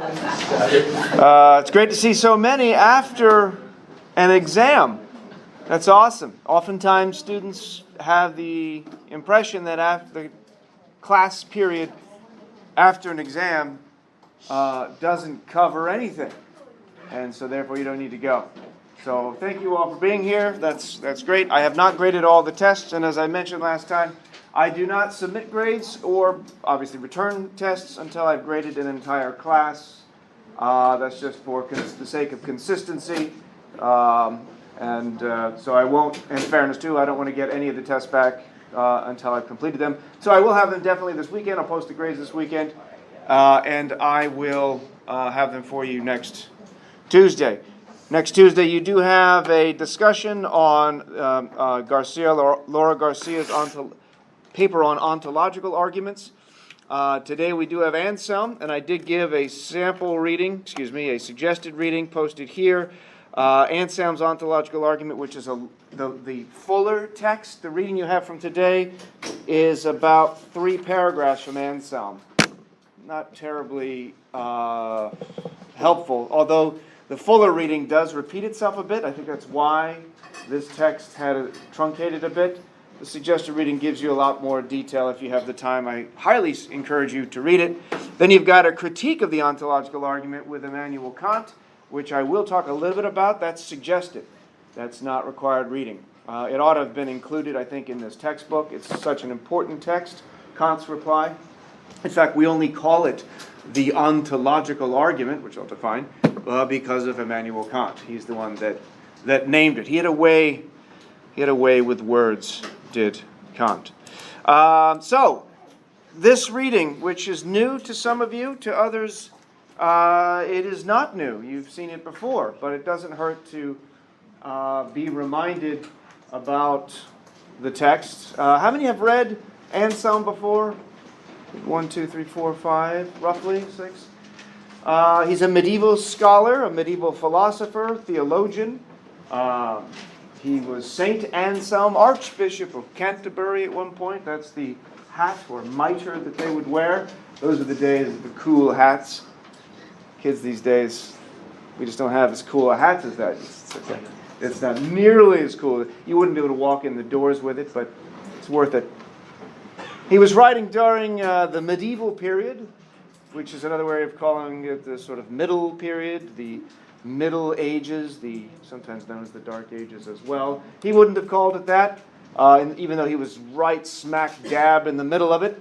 It's great to see so many after an exam. That's awesome. Oftentimes students have the impression that after the class period after an exam doesn't cover anything. And so therefore you don't need to go. So thank you all for being here. That's great. I have not graded all the tests, and as I mentioned last time, I do not submit grades or obviously return tests until I've graded an entire class. That's just for the sake of consistency. So I won't, in fairness too, I don't want to get any of the tests back until I've completed them. So I will have them definitely this weekend. I'll post the grades this weekend. And I will have them for you next Tuesday. Next Tuesday, you do have a discussion on Laura Garcia's paper on ontological arguments. Today we do have Anselm, and I did give a suggested reading posted here. Anselm's ontological argument, which is the fuller text. The reading you have from today is about 3 paragraphs from Anselm. Not terribly helpful, although the fuller reading does repeat itself a bit. I think that's why this text had it truncated a bit. The suggested reading gives you a lot more detail if you have the time. I highly encourage you to read it. Then you've got a critique of the ontological argument with Immanuel Kant, which I will talk a little bit about. That's suggested. That's not required reading. It ought to have been included, I think, in this textbook. It's such an important text, Kant's reply. In fact, we only call it the ontological argument, which I'll define, because of Immanuel Kant. He's the one that named it. He had a way with words, did Kant. So, this reading, which is new to some of you, to others, it is not new. You've seen it before, but it doesn't hurt to be reminded about the text. How many have read Anselm before? 1, 2, 3, 4, 5, roughly 6. He's a medieval scholar, a medieval philosopher, theologian. He was Saint Anselm, Archbishop of Canterbury at one point. That's the hat or mitre that they would wear. Those are the days of the cool hats. Kids these days, we just don't have as cool a hats as that. It's not nearly as cool. You wouldn't be able to walk in the doors with it, but it's worth it. He was writing during the medieval period, which is another way of calling it the sort of middle period, the Middle Ages, sometimes known as the Dark Ages as well. He wouldn't have called it that, even though he was right smack dab in the middle of it.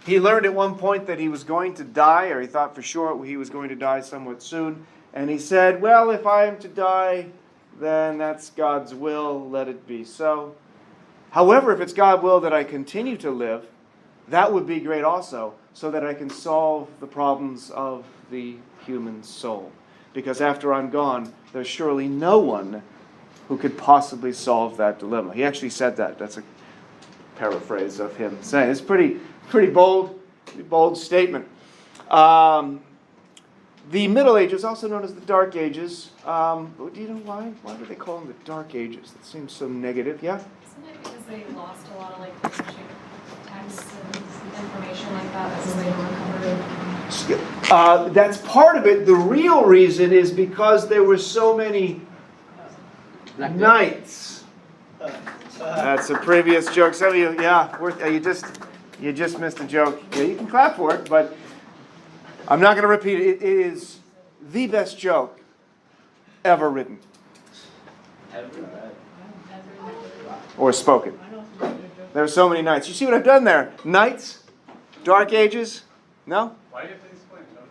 He learned at one point that he was going to die, or he thought for sure he was going to die somewhat soon. And he said, well, if I am to die, then that's God's will, let it be so. However, if it's God's will that I continue to live, that would be great also, so that I can solve the problems of the human soul. Because after I'm gone, there's surely no one who could possibly solve that dilemma. He actually said that. That's a paraphrase of him saying. It's pretty bold statement. The Middle Ages, also known as the Dark Ages. Do you know why? Why do they call them the Dark Ages? That seems so negative. Yeah? Isn't it because they lost a lot of texts and information like that as they recovered? That's part of it. The real reason is because there were so many nights. That's a previous joke. Some of you, you just missed a joke. Yeah, you can clap for it, but I'm not going to repeat it. It is the best joke ever written. Or spoken. There are so many nights. You see what I've done there? Nights? Dark Ages? No? Why do you have to explain? Don't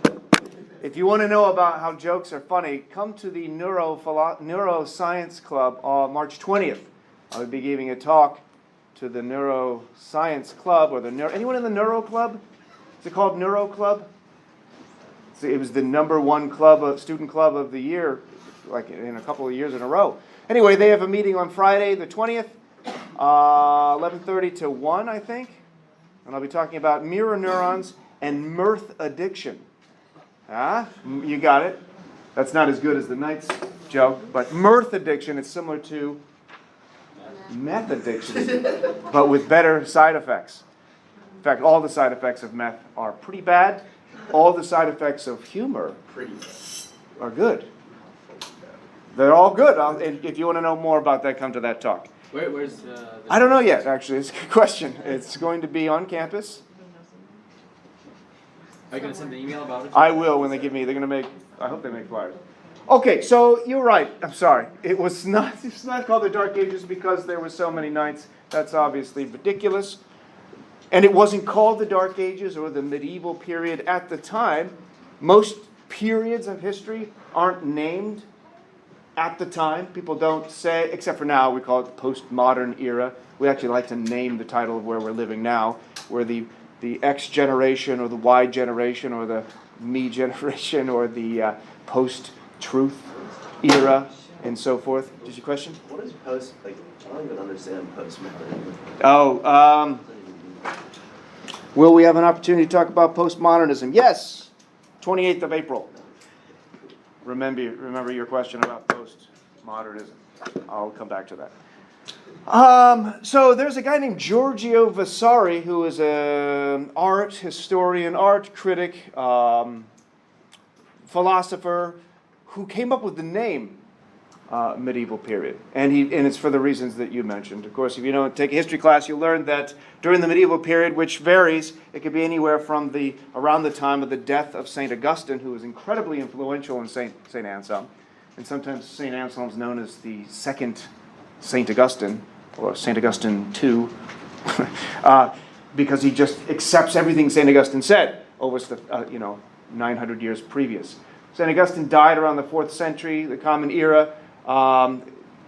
explain. If you want to know about how jokes are funny, come to the Neuroscience Club on March 20th. I'll be giving a talk to the Neuroscience Club, or anyone in the Neuro Club? Is it called Neuro Club? It was the #1 student club of the year, like in a couple of years in a row. Anyway, they have a meeting on Friday the 20th, 11:30 to 1, I think. And I'll be talking about mirror neurons and mirth addiction. You got it. That's not as good as the night's joke, but mirth addiction is similar to meth addiction, but with better side effects. fact, all the side effects of meth are pretty bad. All the side effects of humor are good. They're all good. And if you want to know more about that, come to that talk. Where's I don't know yet, actually. It's a good question. It's going to be on campus. Are you going to send an email about it? I will when they give me. They're going to make. I hope they make flyers. Okay, so you're right. I'm sorry. It's not called the Dark Ages because there were so many knights. That's obviously ridiculous. And it wasn't called the Dark Ages or the medieval period at the time. Most periods of history aren't named at the time. People don't say, except for now, we call it the postmodern era. We actually like to name the title of where we're living now, where the X generation or the Y generation or the me generation or the post-truth era and so forth. Did you question? What is post, like, I don't even understand postmodern. Oh, will we have an opportunity to talk about postmodernism? Yes, 28th of April. Remember your question about postmodernism. I'll come back to that. So there's a guy named Giorgio Vasari who is an art historian, art critic, philosopher, who came up with the name medieval period. And it's for the reasons that you mentioned. Of course, if you don't take a history class, you'll learn that during the medieval period, which varies, it could be anywhere from around the time of the death of St. Augustine, who was incredibly influential in St. Anselm. And sometimes St. Anselm is known as the second St. Augustine, or St. Augustine II, because he just accepts everything St. Augustine said over 900 years previous. St. Augustine died around the 4th century, the Common Era,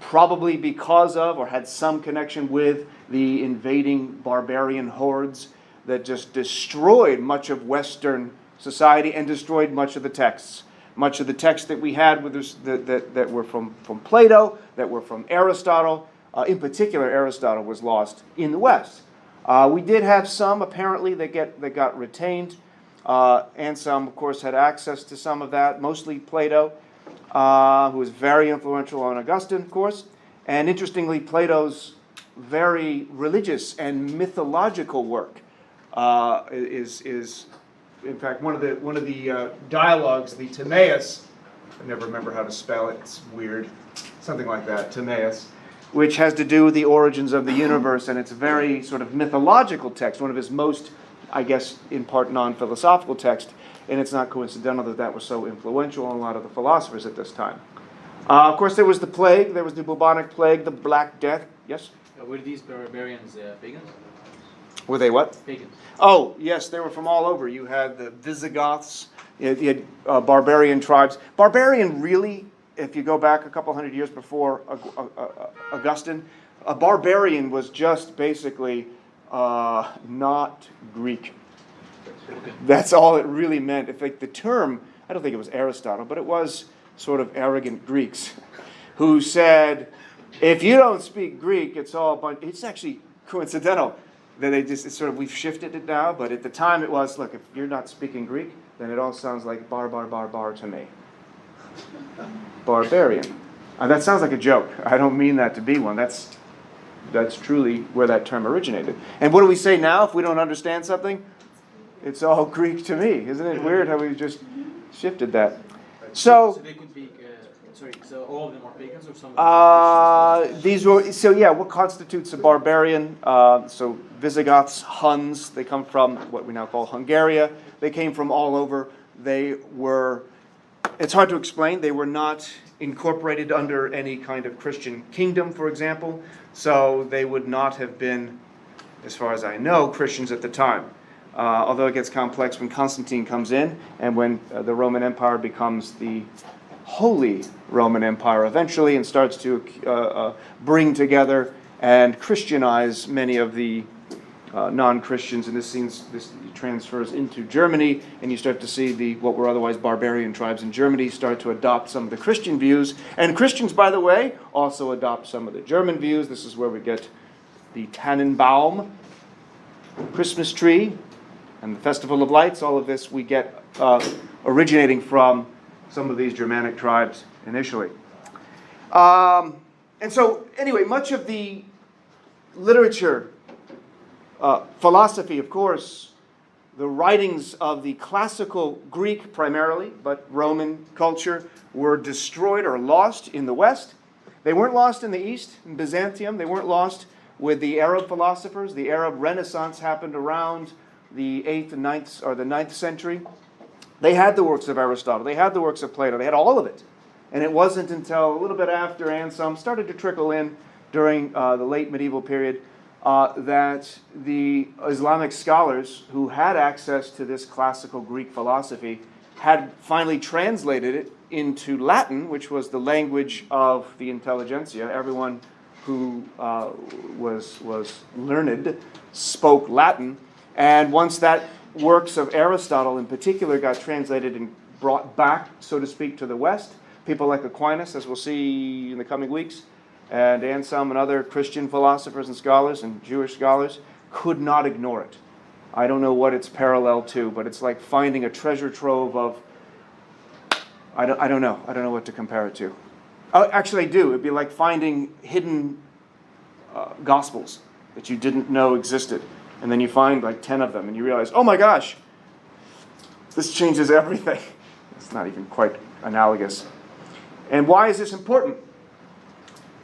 probably because of or had some connection with the invading barbarian hordes that just destroyed much of Western society and destroyed much of the texts. Much of the texts that we had that were from Plato, that were from Aristotle. In particular, Aristotle was lost in the West. We did have some, apparently, that got retained. Anselm, of course, had access to some of that, mostly Plato, who was very influential on Augustine, of course. And interestingly, Plato's very religious and mythological work is in fact, one of the dialogues, the Timaeus, I never remember how to spell it, it's weird, something like that, Timaeus, which has to do with the origins of the universe, and it's a very sort of mythological text, one of his most, I guess, in part non-philosophical text, and it's not coincidental that was so influential on a lot of the philosophers at this time. Of course, there was the plague, there was the bubonic plague, the Black Death. Yes? Were these barbarians pagans? Were they what? Pagans. Oh, yes, they were from all over. You had the Visigoths, you had barbarian tribes. Barbarian really, if you go back a couple hundred years before Augustine, a barbarian was just basically not Greek. That's all it really meant. In fact, the term, I don't think it was Aristotle, but it was sort of arrogant Greeks who said, if you don't speak Greek, it's all a bunch. It's actually coincidental that we've shifted it now, but at the time it was, look, if you're not speaking Greek, then it all sounds like bar to me. Barbarian. That sounds like a joke. I don't mean that to be one. That's truly where that term originated. And what do we say now if we don't understand something? It's all Greek to me. Isn't it weird how we've just shifted that? So they could be, so all of them are pagans or some of them what constitutes a barbarian? So Visigoths, Huns, they come from what we now call Hungary. They came from all over. It's hard to explain, they were not incorporated under any kind of Christian kingdom, for example, so they would not have been, as far as I know, Christians at the time. Although it gets complex when Constantine comes in and when the Roman Empire becomes the Holy Roman Empire eventually and starts to bring together and Christianize many of the non-Christians, and this transfers into Germany, and you start to see what were otherwise barbarian tribes in Germany start to adopt some of the Christian views. And Christians, by the way, also adopt some of the German views. This is where we get the Tannenbaum, Christmas tree, and the Festival of Lights. All of this we get originating from some of these Germanic tribes initially. And so, anyway, much of the literature Philosophy, of course, the writings of the classical Greek primarily, but Roman culture, were destroyed or lost in the West. They weren't lost in the East, in Byzantium. They weren't lost with the Arab philosophers. The Arab Renaissance happened around the 8th and 9th, or the 9th century. They had the works of Aristotle. They had the works of Plato. They had all of it. And it wasn't until a little bit after Anselm started to trickle in during the late medieval period that the Islamic scholars who had access to this classical Greek philosophy had finally translated it into Latin, which was the language of the intelligentsia. Everyone who was learned spoke Latin. And once that works of Aristotle in particular got translated and brought back, so to speak, to the West, people like Aquinas, as we'll see in the coming weeks, and Anselm and other Christian philosophers and scholars and Jewish scholars could not ignore it. I don't know what it's parallel to, but it's like finding a treasure trove of, I don't know what to compare it to. Oh, actually, I do. It'd be like finding hidden gospels that you didn't know existed. And then you find like 10 of them and you realize, oh my gosh, this changes everything. It's not even quite analogous. And why is this important?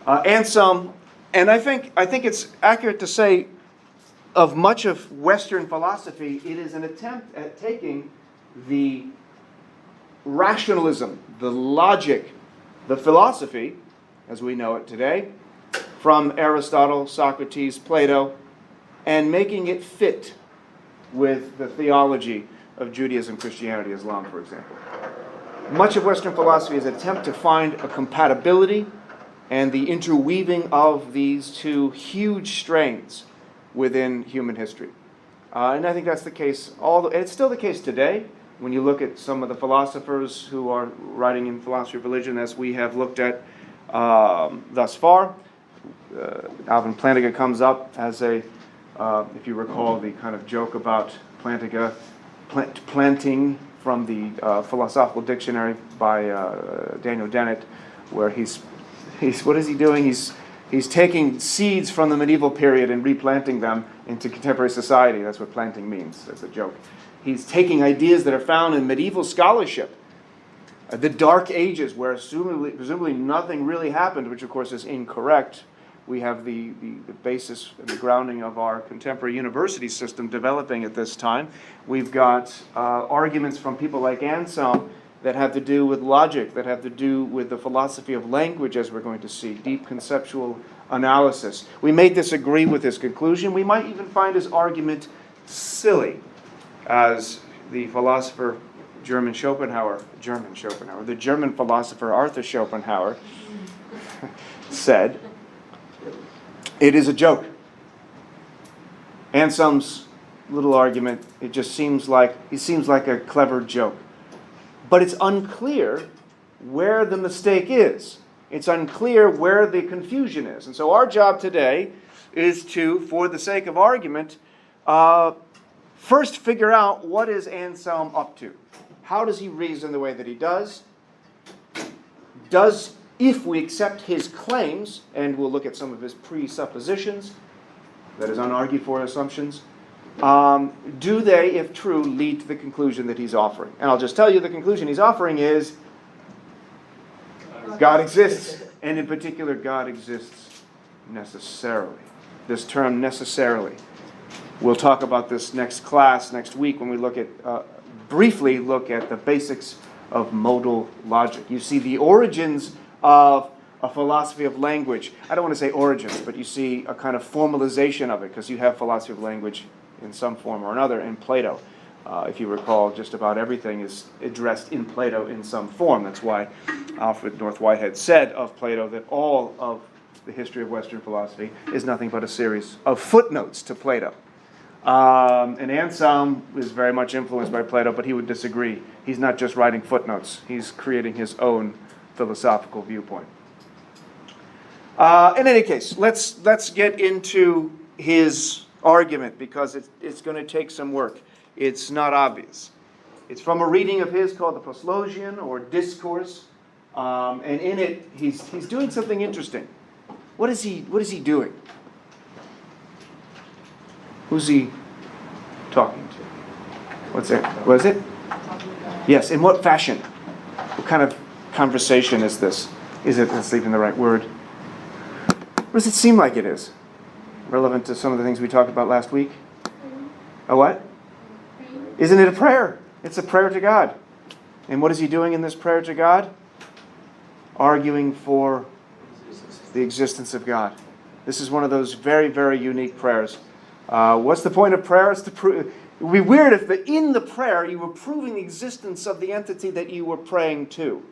Anselm, and I think it's accurate to say of much of Western philosophy, it is an attempt at taking the rationalism, the logic, the philosophy, as we know it today, from Aristotle, Socrates, Plato, and making it fit with the theology of Judaism, Christianity, Islam, for example. Much of Western philosophy is an attempt to find a compatibility and the interweaving of these two huge strains within human history. And I think that's the case, and it's still the case today, when you look at some of the philosophers who are writing in philosophy of religion, as we have looked at thus far. Alvin Plantinga comes up as a, if you recall the kind of joke about Plantinga, planting from the Philosophical Dictionary by Daniel Dennett, where he's what is he doing? He's taking seeds from the medieval period and replanting them into contemporary society. That's what planting means. That's a joke. He's taking ideas that are found in medieval scholarship, the Dark Ages, where presumably nothing really happened, which of course is incorrect. We have the basis and the grounding of our contemporary university system developing at this time. We've got arguments from people like Anselm that have to do with logic, that have to do with the philosophy of language, as we're going to see, deep conceptual analysis. We may disagree with his conclusion. We might even find his argument silly, as the philosopher the German philosopher Arthur Schopenhauer said. It is a joke. Anselm's little argument, it just seems like a clever joke. But it's unclear where the mistake is. It's unclear where the confusion is. And so our job today is to, for the sake of argument, first figure out what is Anselm up to. How does he reason the way that he does? If we accept his claims, and we'll look at some of his presuppositions, that is unargued for assumptions, do they, if true, lead to the conclusion that he's offering? And I'll just tell you the conclusion he's offering is God exists, and in particular, God exists necessarily. This term necessarily. We'll talk about this next week, when we briefly look at the basics of modal logic. You see the origins of a philosophy of language. I don't want to say origins, but you see a kind of formalization of it, because you have philosophy of language in some form or another in Plato. If you recall, just about everything is addressed in Plato in some form. That's why Alfred North Whitehead said of Plato that all of the history of Western philosophy is nothing but a series of footnotes to Plato. And Anselm is very much influenced by Plato, but he would disagree. He's not just writing footnotes. He's creating his own philosophical viewpoint. In any case, let's get into his argument, because it's going to take some work. It's not obvious. It's from a reading of his called the Proslogion, or Discourse, and in it he's doing something interesting. What is he doing? Who's he talking to? What's it? What is it? Yes, in what fashion? What kind of conversation is this? Is it, that's even the right word? What does it seem like it is? Relevant to some of the things we talked about last week? A what? Isn't it a prayer? It's a prayer to God. And what is he doing in this prayer to God? Arguing for the existence of God. This is one of those very, very unique prayers. What's the point of prayer? It's to prove. It would be weird if in the prayer you were proving the existence of the entity that you were praying to.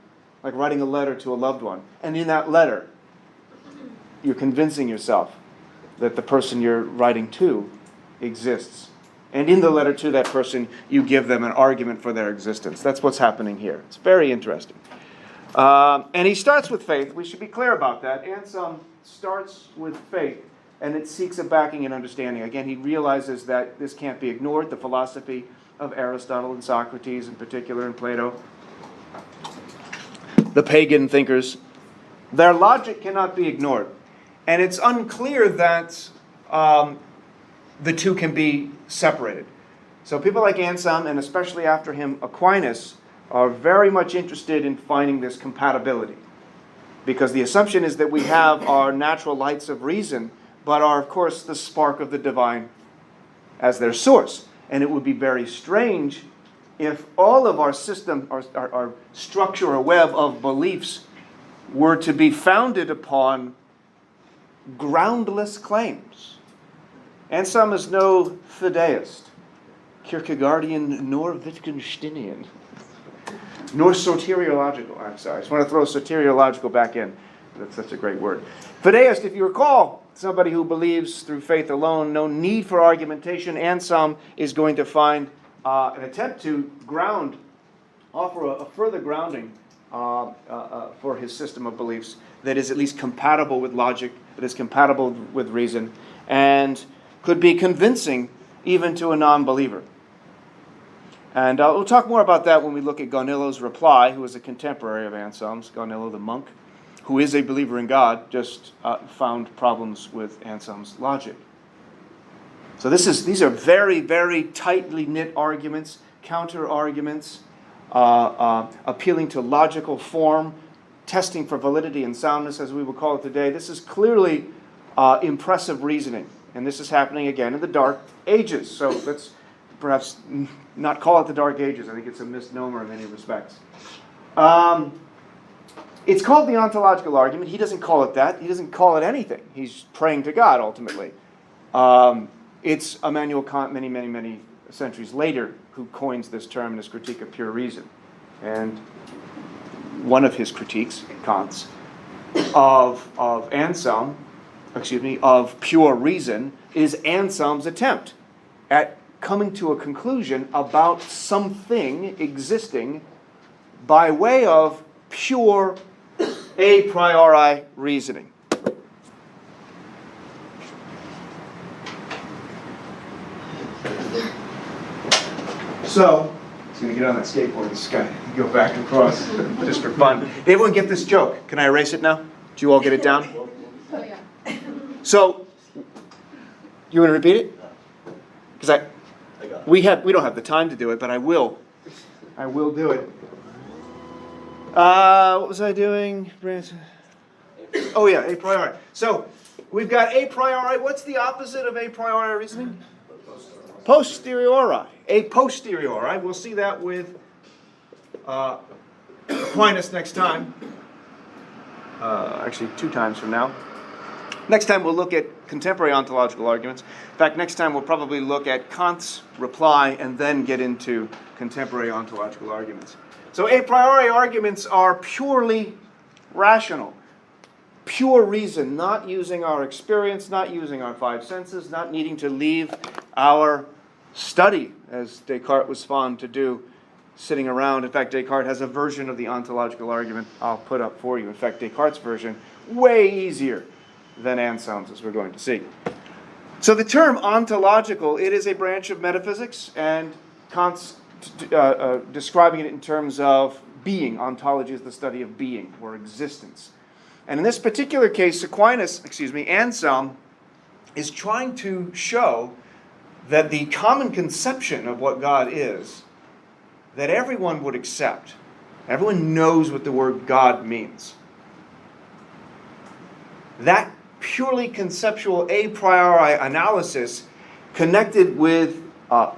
Like writing a letter to a loved one. And in that letter, you're convincing yourself that the person you're writing to exists. And in the letter to that person, you give them an argument for their existence. That's what's happening here. It's very interesting. And he starts with faith. We should be clear about that. Anselm starts with faith, and it seeks a backing and understanding. Again, he realizes that this can't be ignored. The philosophy of Aristotle and Socrates in particular, and Plato, the pagan thinkers, their logic cannot be ignored. And it's unclear that the two can be separated. So people like Anselm, and especially after him Aquinas, are very much interested in finding this compatibility. Because the assumption is that we have our natural lights of reason, but are, of course, the spark of the divine as their source. And it would be very strange if all of our system, our structure or web of beliefs were to be founded upon groundless claims. Anselm is no fideist, Kierkegaardian nor Wittgensteinian, nor soteriological. I'm sorry, I just want to throw soteriological back in. That's such a great word. Fideist, if you recall, somebody who believes through faith alone, no need for argumentation. Anselm is going to find an attempt to offer a further grounding for his system of beliefs that is at least compatible with logic, that is compatible with reason, and could be convincing even to a non-believer. And we'll talk more about that when we look at Gonillo's reply, who was a contemporary of Anselm's, Gonillo the monk, who is a believer in God, just found problems with Anselm's logic. So these are very, very tightly knit arguments, counter-arguments, appealing to logical form, testing for validity and soundness, as we would call it today. This is clearly impressive reasoning. And this is happening again in the Dark Ages. So let's perhaps not call it the Dark Ages. I think it's a misnomer in many respects. It's called the ontological argument. He doesn't call it that. He doesn't call it anything. He's praying to God, ultimately. It's Immanuel Kant many, many, many centuries later who coins this term in his critique of pure reason. And one of his critiques, Kant's, of pure reason is Anselm's attempt at coming to a conclusion about something existing by way of pure a priori reasoning. So, he's going to get on that skateboard and this guy go back and across just for fun. Did everyone get this joke? Can I erase it now? Did you all get it down? Oh, yeah. So, you want to repeat it? Because we don't have the time to do it, but I will. I will do it. What was I doing? Oh yeah, a priori. So we've got a priori. What's the opposite of a priori reasoning? Posteriori. A posteriori. We'll see that with Aquinas next time. Actually, 2 times from now. Next time we'll look at contemporary ontological arguments. In fact, next time we'll probably look at Kant's reply and then get into contemporary ontological arguments. So a priori arguments are purely rational. Pure reason, not using our experience, not using our 5 senses, not needing to leave our study, as Descartes was fond to do, sitting around. In fact, Descartes has a version of the ontological argument I'll put up for you. In fact, Descartes' version, way easier than Anselm's, as we're going to see. So the term ontological, it is a branch of metaphysics, and Kant's describing it in terms of being. Ontology is the study of being, or existence. And in this particular case, Anselm is trying to show that the common conception of what God is, that everyone would accept. Everyone knows what the word God means. That purely conceptual a priori analysis connected with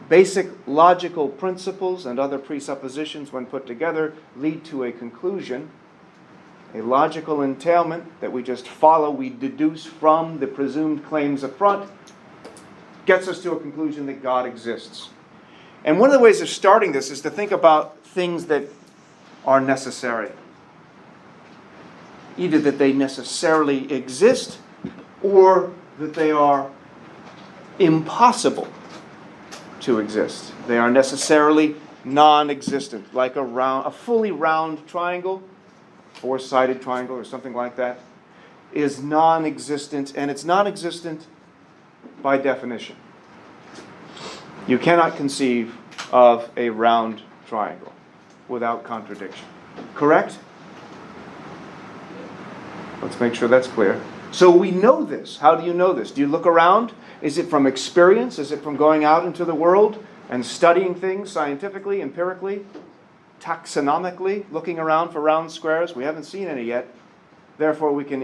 basic logical principles and other presuppositions when put together lead to a conclusion, a logical entailment that we just follow, we deduce from the presumed claims up front, gets us to a conclusion that God exists. And one of the ways of starting this is to think about things that are necessary. Either that they necessarily exist or that they are impossible to exist. They are necessarily non-existent, like a fully round triangle, four-sided triangle or something like that, is non-existent, and it's non-existent by definition. You cannot conceive of a round triangle without contradiction. Correct? Let's make sure that's clear. So we know this. How do you know this? Do you look around? Is it from experience? Is it from going out into the world and studying things scientifically, empirically, taxonomically, looking around for round squares? We haven't seen any yet. Therefore, we can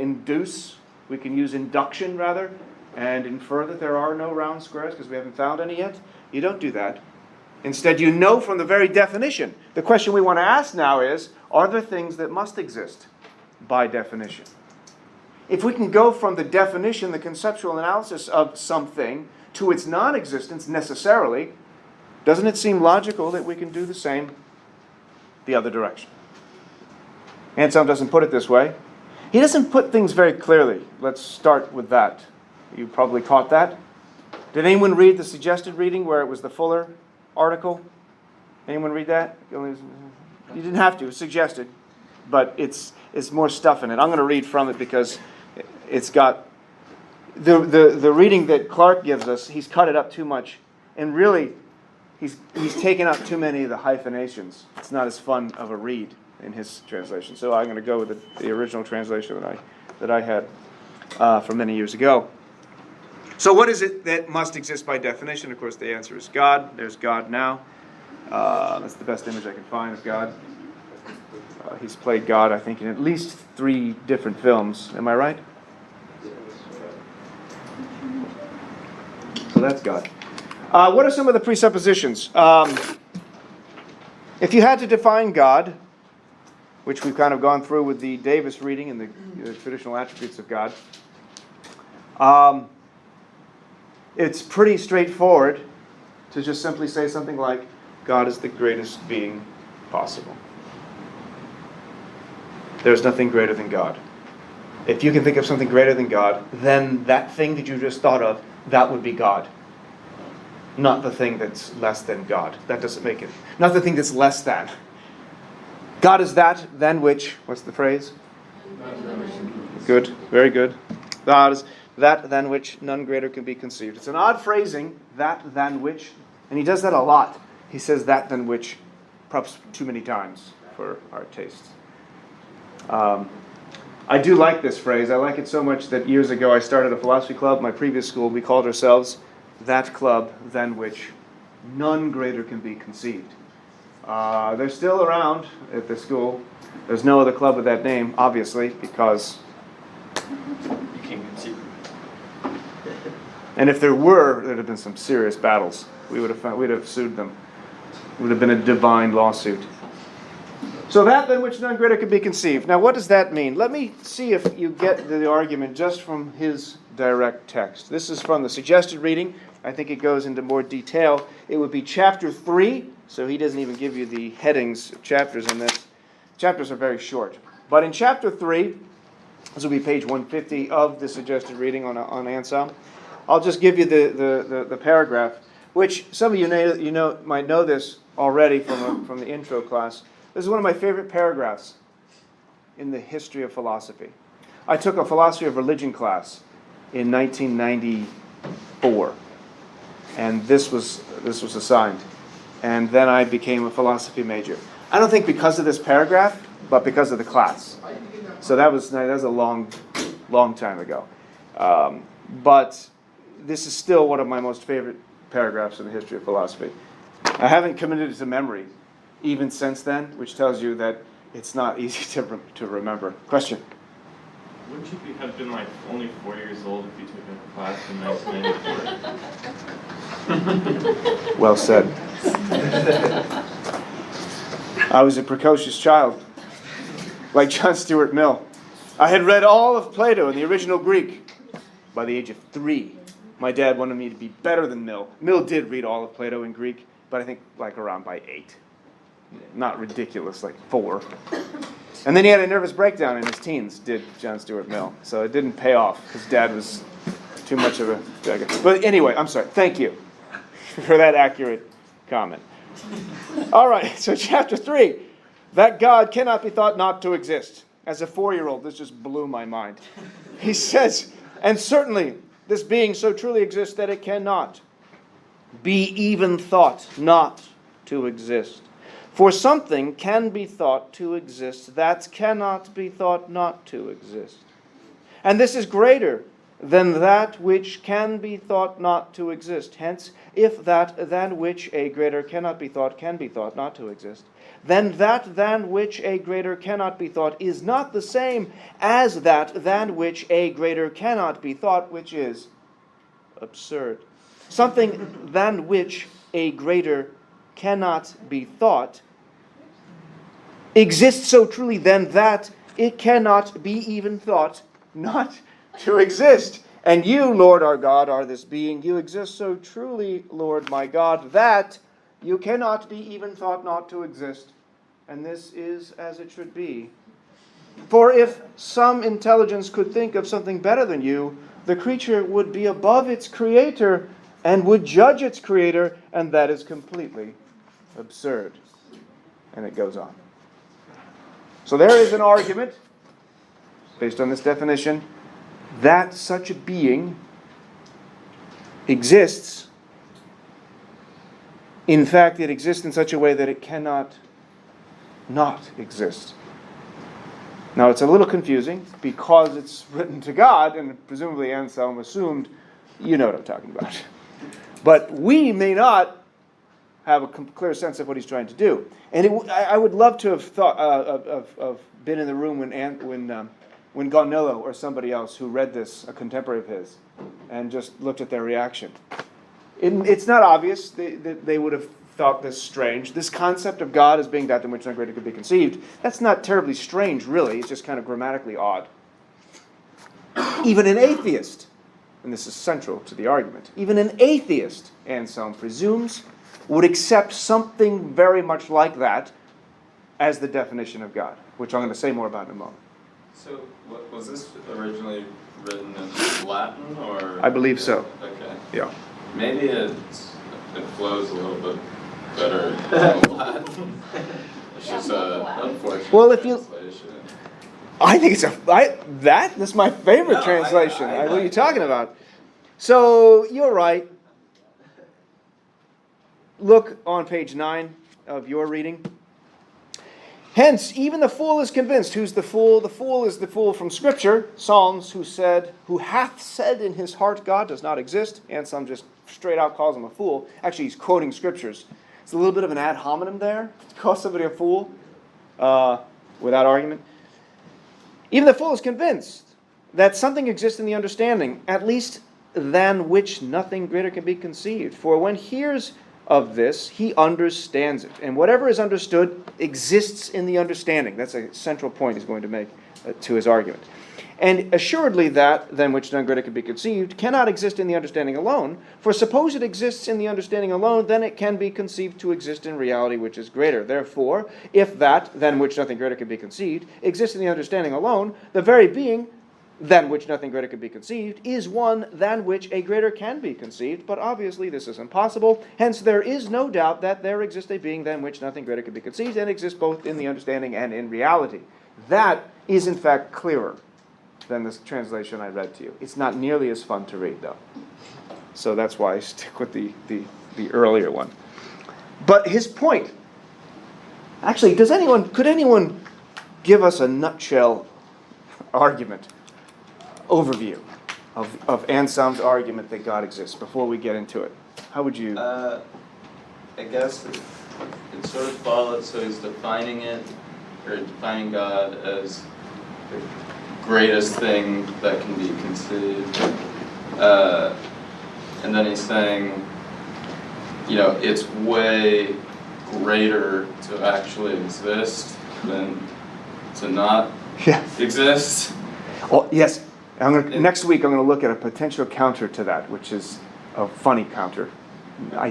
use induction rather, and infer that there are no round squares because we haven't found any yet. You don't do that. Instead, you know from the very definition. The question we want to ask now is, are there things that must exist by definition? If we can go from the definition, the conceptual analysis of something, to its non-existence necessarily, doesn't it seem logical that we can do the same the other direction? Anselm doesn't put it this way. He doesn't put things very clearly. Let's start with that. You probably caught that. Did anyone read the suggested reading where it was the Fuller article? Anyone read that? You didn't have to. It was suggested. But it's more stuff in it. I'm going to read from it because it's got... The reading that Clark gives us, he's cut it up too much. And really, he's taken out too many of the hyphenations. It's not as fun of a read in his translation. So I'm going to go with the original translation that I had from many years ago. So what is it that must exist by definition? Of course, the answer is God. There's God now. That's the best image I can find of God. He's played God, I think, in at least 3 different films. Am I right? So that's God. What are some of the presuppositions? If you had to define God, which we've kind of gone through with the Davis reading and the traditional attributes of God, it's pretty straightforward to just simply say something like, God is the greatest being possible. There's nothing greater than God. If you can think of something greater than God, then that thing that you just thought of, that would be God. Not the thing that's less than God. That doesn't make it. Not the thing that's less than. God is that, than which, what's the phrase? Good, very good. God is that, than which none greater can be conceived. It's an odd phrasing, that, than which, and he does that a lot. He says that, than which, perhaps too many times for our tastes. I do like this phrase. I like it so much that years ago I started a philosophy club. My previous school, we called ourselves that club than which none greater can be conceived. They're still around at the school. There's no other club with that name, obviously, because You can't conceive. and if there were, there'd have been some serious battles. We'd have sued them. It would have been a divine lawsuit. So that than which none greater could be conceived. Now what does that mean? Let me see if you get the argument just from his direct text. This is from the suggested reading. I think it goes into more detail. It would be chapter 3, so he doesn't even give you the headings of chapters in this. Chapters are very short. But in chapter 3, this will be page 150 of the suggested reading on Anselm. I'll just give you the paragraph, which some of you might know this already from the intro class. This is one of my favorite paragraphs in the history of philosophy. I took a philosophy of religion class in 1994, and this was assigned. And then I became a philosophy major. I don't think because of this paragraph, but because of the class. So that was a long time ago. But this is still one of my most favorite paragraphs in the history of philosophy. I haven't committed it to memory even since then, which tells you that it's not easy to remember. Question? Wouldn't you have been like only 4 years old if you took a class in 1994? Well said. I was a precocious child, like John Stuart Mill. I had read all of Plato in the original Greek by the age of 3. My dad wanted me to be better than Mill. Mill did read all of Plato in Greek, but I think like around by 8. Not ridiculous, like 4. And then he had a nervous breakdown in his teens, did John Stuart Mill. So it didn't pay off because Dad was too much of a... But anyway, I'm sorry. Thank you for that accurate comment. All right, so chapter 3. That God cannot be thought not to exist. As a 4-year-old, this just blew my mind. He says, and certainly this being so truly exists that it cannot be even thought not to exist. For something can be thought to exist that cannot be thought not to exist. And this is greater than that which can be thought not to exist. Hence, if that than which a greater cannot be thought not to exist, then that than which a greater cannot be thought is not the same as that than which a greater cannot be thought, which is absurd. Something than which a greater cannot be thought exists so truly then that it cannot be even thought not to exist. And you, Lord our God, are this being. You exist so truly, Lord my God, that you cannot be even thought not to exist. And this is as it should be. For if some intelligence could think of something better than you, the creature would be above its creator and would judge its creator, and that is completely absurd. And it goes on. So there is an argument, based on this definition, that such a being exists. In fact, it exists in such a way that it cannot not exist. Now, it's a little confusing because it's written to God, and presumably Anselm assumed you know what I'm talking about. But we may not have a clear sense of what he's trying to do. And I would love to have thought of been in the room when Gonillo or somebody else who read this, a contemporary of his, and just looked at their reaction. It's not obvious that they would have thought this strange. This concept of God as being that in which no greater could be conceived, that's not terribly strange, really. It's just kind of grammatically odd. Even an atheist, and this is central to the argument, even an atheist, Anselm presumes, would accept something very much like that as the definition of God, which I'm going to say more about in a moment. So, was this originally written in Latin, or? I believe so. Okay. Yeah. Maybe it flows a little bit better in Latin. It's just unfortunate Well, if you- translation. I think that's my favorite No, translation. I What are you talking about? So, you're right. Look on page 9 of your reading. Hence, even the fool is convinced. Who's the fool? The fool is the fool from Scripture. Psalms, who hath said in his heart God does not exist. Anselm just straight out calls him a fool. Actually, he's quoting Scriptures. It's a little bit of an ad hominem there to call somebody a fool without argument. Even the fool is convinced that something exists in the understanding, at least than which nothing greater can be conceived. For when he hears of this, he understands it. And whatever is understood exists in the understanding. That's a central point he's going to make to his argument. And assuredly that, than which none greater can be conceived, cannot exist in the understanding alone. For suppose it exists in the understanding alone, then it can be conceived to exist in reality which is greater. Therefore, if that, than which nothing greater can be conceived, exists in the understanding alone, the very being than which nothing greater can be conceived, is one than which a greater can be conceived, but obviously this is impossible. Hence there is no doubt that there exists a being than which nothing greater can be conceived, and exists both in the understanding and in reality. That is in fact clearer than this translation I read to you. It's not nearly as fun to read, though. So that's why I stick with the earlier one. But his point, actually, could anyone give us a nutshell argument, overview of Anselm's argument that God exists before we get into it? How would you? I guess it sort of follows, so he's defining it, or defining God as the greatest thing that can be conceived. And then he's saying, it's way greater to actually exist than to not exist. Oh, yes. Next week I'm going to look at a potential counter to that, which is a funny counter. I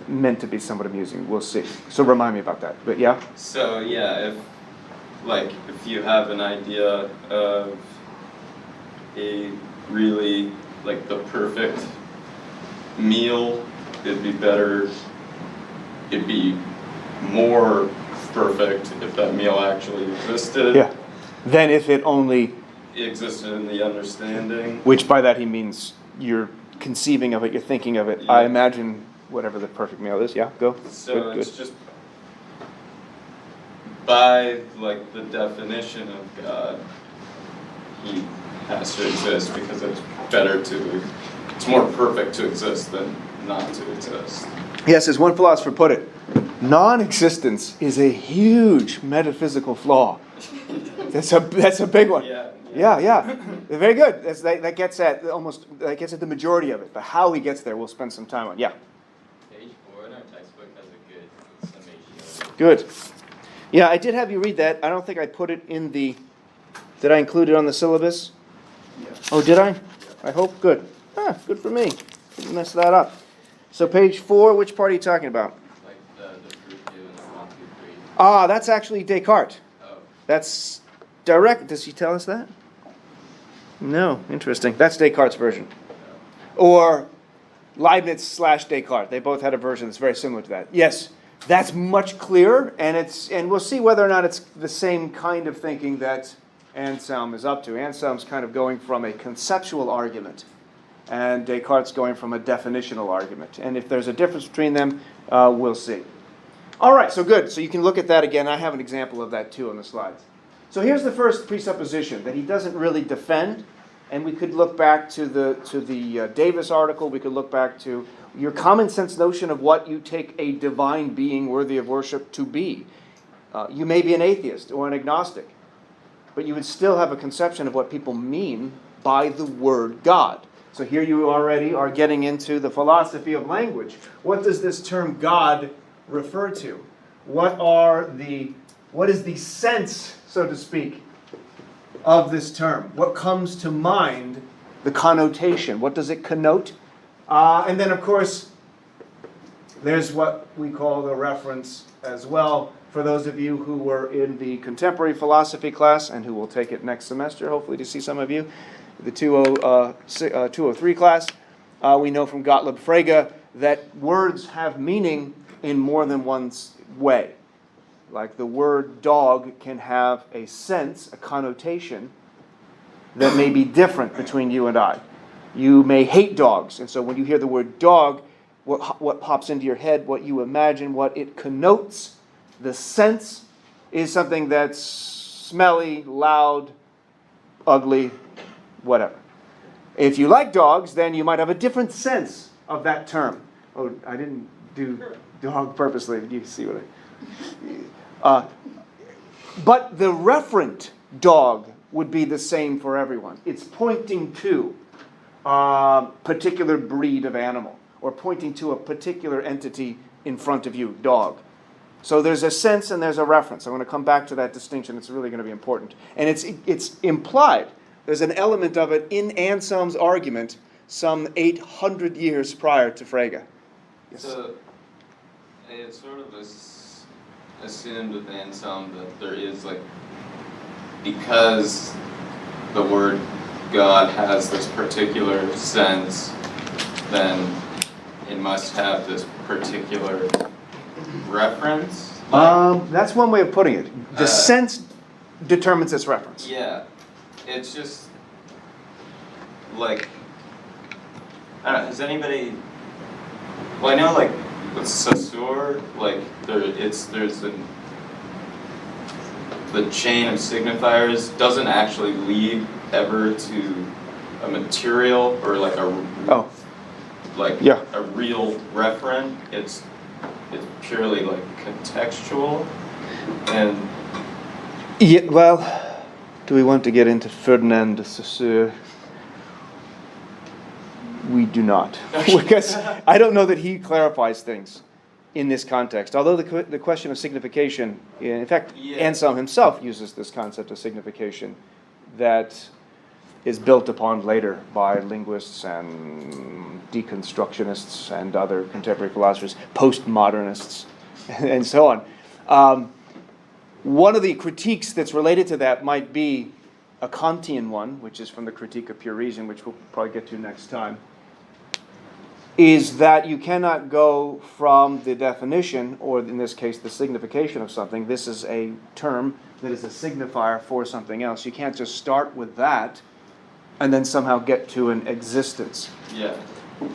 meant to be somewhat amusing. We'll see. So remind me about that. But yeah. So yeah, if you have an idea of a really the perfect meal, it'd be more perfect if that meal actually existed. Yeah. Then if it only existed in the understanding. Which by that he means you're conceiving of it, you're thinking of it. Yeah. I imagine whatever the perfect meal is. Yeah, go. So good, it's just by the definition of God, he has to exist because it's more perfect to exist than not to exist. Yes, as one philosopher put it, non-existence is a huge metaphysical flaw. That's a big one. Yeah. Very good. That gets at the majority of it. But how he gets there, we'll spend some time on. Yeah. Page 4 in our textbook has a good summation. Good. Yeah, I did have you read that. I don't think I put it in the. Did I include it on the syllabus? Yeah. Oh, did I? I hope. Good. Good for me. Didn't mess that up. So page 4. Which part are you talking about? The proof given in 1, 2, 3. That's actually Descartes. Oh. That's direct. Does he tell us that? No. Interesting. That's Descartes' version. Or Leibniz / Descartes. They both had a version that's very similar to that. Yes, that's much clearer, and we'll see whether or not it's the same kind of thinking that Anselm is up to. Anselm's kind of going from a conceptual argument, and Descartes going from a definitional argument. And if there's a difference between them, we'll see. All right, so good. So you can look at that again. I have an example of that too on the slides. So here's the first presupposition, that he doesn't really defend, and we could look back to the Davis article. We could look back to your common sense notion of what you take a divine being worthy of worship to be. You may be an atheist or an agnostic, but you would still have a conception of what people mean by the word God. So here you already are getting into the philosophy of language. What does this term God refer to? What is the sense, so to speak, of this term? What comes to mind, the connotation? What does it connote? And then, of course, there's what we call the reference as well. For those of you who were in the contemporary philosophy class and who will take it next semester, hopefully to see some of you, the 203 class, we know from Gottlieb Frege that words have meaning in more than one way. Like the word dog can have a sense, a connotation that may be different between you and I. You may hate dogs, and so when you hear the word dog, what pops into your head, what you imagine, what it connotes, the sense is something that's smelly, loud, ugly, whatever. If you like dogs, then you might have a different sense of that term. Oh, I didn't do dog purposely. Did you see what but the referent dog would be the same for everyone. It's pointing to a particular breed of animal, or pointing to a particular entity in front of you, dog. So there's a sense and there's a reference. I'm going to come back to that distinction. It's really going to be important. And it's implied. There's an element of it in Anselm's argument some 800 years prior to Frege. Yes. So it sort of assumed with Anselm that there is because the word God has this particular sense, then it must have this particular reference. That's one way of putting it. The sense determines its reference. Yeah, it's just I don't know. Has anybody? Well, I know with Saussure, the chain of signifiers doesn't actually lead ever to a material or like Yeah. a real referent. It's purely like contextual, and Yeah, well, do we want to get into Ferdinand de Saussure? We do not. Because I don't know that he clarifies things in this context. Although the question of signification, in fact, Yeah. Anselm himself uses this concept of signification that is built upon later by linguists and deconstructionists and other contemporary philosophers, postmodernists, and so on. One of the critiques that's related to that might be a Kantian one, which is from the Critique of Pure Reason, which we'll probably get to next time, is that you cannot go from the definition, or in this case, the signification of something. This is a term that is a signifier for something else. You can't just start with that and then somehow get to an existence. yeah.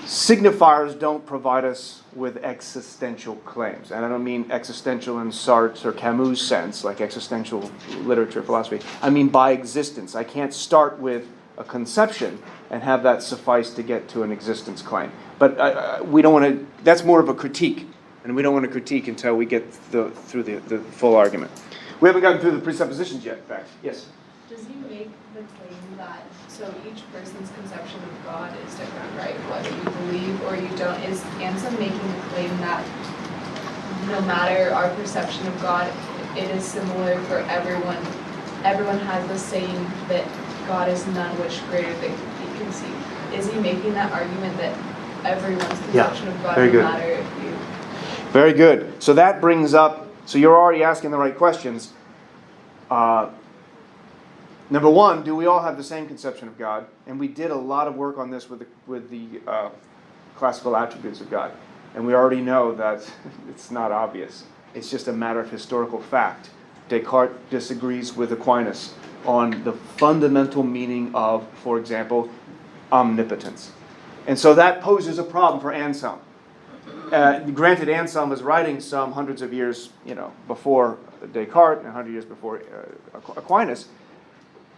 Signifiers don't provide us with existential claims. And I don't mean existential in Sartre or Camus' sense, like existential literature, philosophy. I mean by existence. I can't start with a conception and have that suffice to get to an existence claim. But we don't want to, that's more of a critique. And we don't want to critique until we get through the full argument. We haven't gotten through the presuppositions yet, in fact. Yes? Does he make the claim that, so each person's conception of God is different, right? Whether you believe or you don't, is Anselm making the claim that no matter our perception of God, it is similar for everyone? Everyone has the same, that God is none which greater than he conceived. Is he making that argument that everyone's conception of God, very no good. matter if you... Very good. So that brings up, so you're already asking the right questions. Number one, do we all have the same conception of God? And we did a lot of work on this with the classical attributes of God. And we already know that it's not obvious. It's just a matter of historical fact. Descartes disagrees with Aquinas on the fundamental meaning of, for example, omnipotence. And so that poses a problem for Anselm. Granted, Anselm was writing some hundreds of years, before Descartes and 100 years before Aquinas.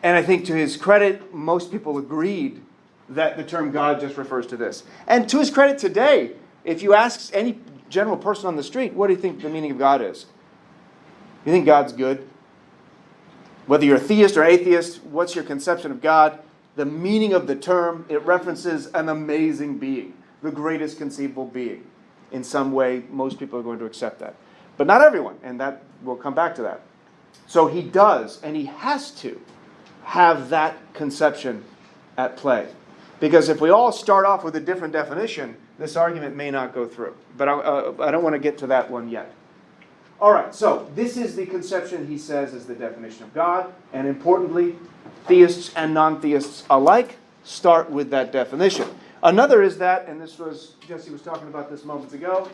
And I think to his credit, most people agreed that the term God just refers to this. And to his credit today, if you ask any general person on the street, what do you think the meaning of God is? You think God's good? Whether you're a theist or atheist, what's your conception of God? The meaning of the term, it references an amazing being, the greatest conceivable being. In some way, most people are going to accept that. But not everyone, and that we'll come back to that. So he does, and he has to, have that conception at play. Because if we all start off with a different definition, this argument may not go through. But I don't want to get to that one yet. All right, so this is the conception he says is the definition of God. And importantly, theists and non-theists alike start with that definition. Another is that, and this was, Jesse was talking about this moments ago,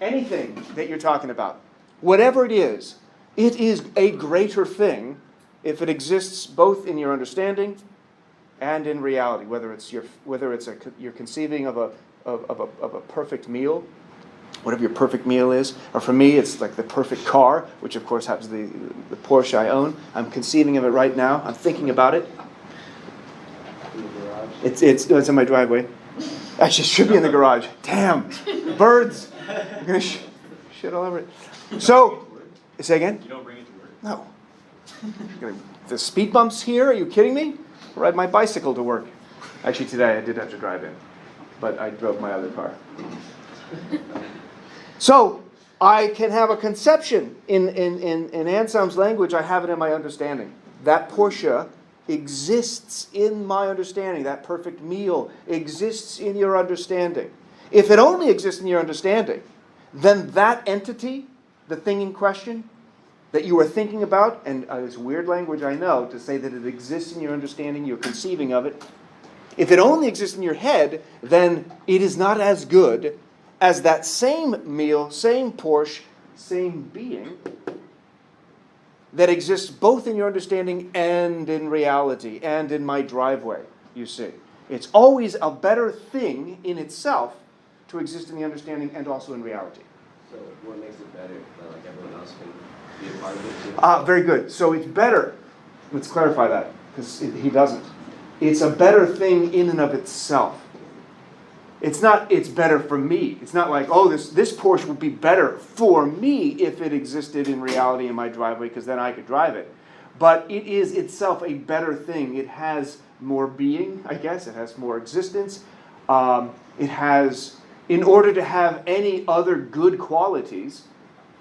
anything that you're talking about, whatever it is a greater thing if it exists both in your understanding and in reality. Whether you're conceiving of a perfect meal, whatever your perfect meal is, or for me, it's like the perfect car, which of course happens to be the Porsche I own. I'm conceiving of it right now. I'm thinking about it. It's in my driveway. Actually, it should be in the garage. Damn, birds! I'm gonna shit all over it. So, say again? You don't bring it to work? No. The speed bumps here? Are you kidding me? I ride my bicycle to work. Actually, today I did have to drive in, but I drove my other car. So, I can have a conception. In Anselm's language, I have it in my understanding. That Porsche exists in my understanding. That perfect meal exists in your understanding. If it only exists in your understanding, then that entity, the thing in question, that you are thinking about, and it's weird language, I know, to say that it exists in your understanding, you're conceiving of it. If it only exists in your head, then it is not as good as that same meal, same Porsche, same being that exists both in your understanding and in reality, and in my driveway, you see. It's always a better thing in itself to exist in the understanding and also in reality. So what makes it better that like everyone else can be a part of it too? Very good. So it's better. Let's clarify that, because he doesn't. It's a better thing in and of itself. It's not, it's better for me. It's not like, oh, this Porsche would be better for me if it existed in reality in my driveway, because then I could drive it. But it is itself a better thing. It has more being, I guess. It has more existence. It has, in order to have any other good qualities,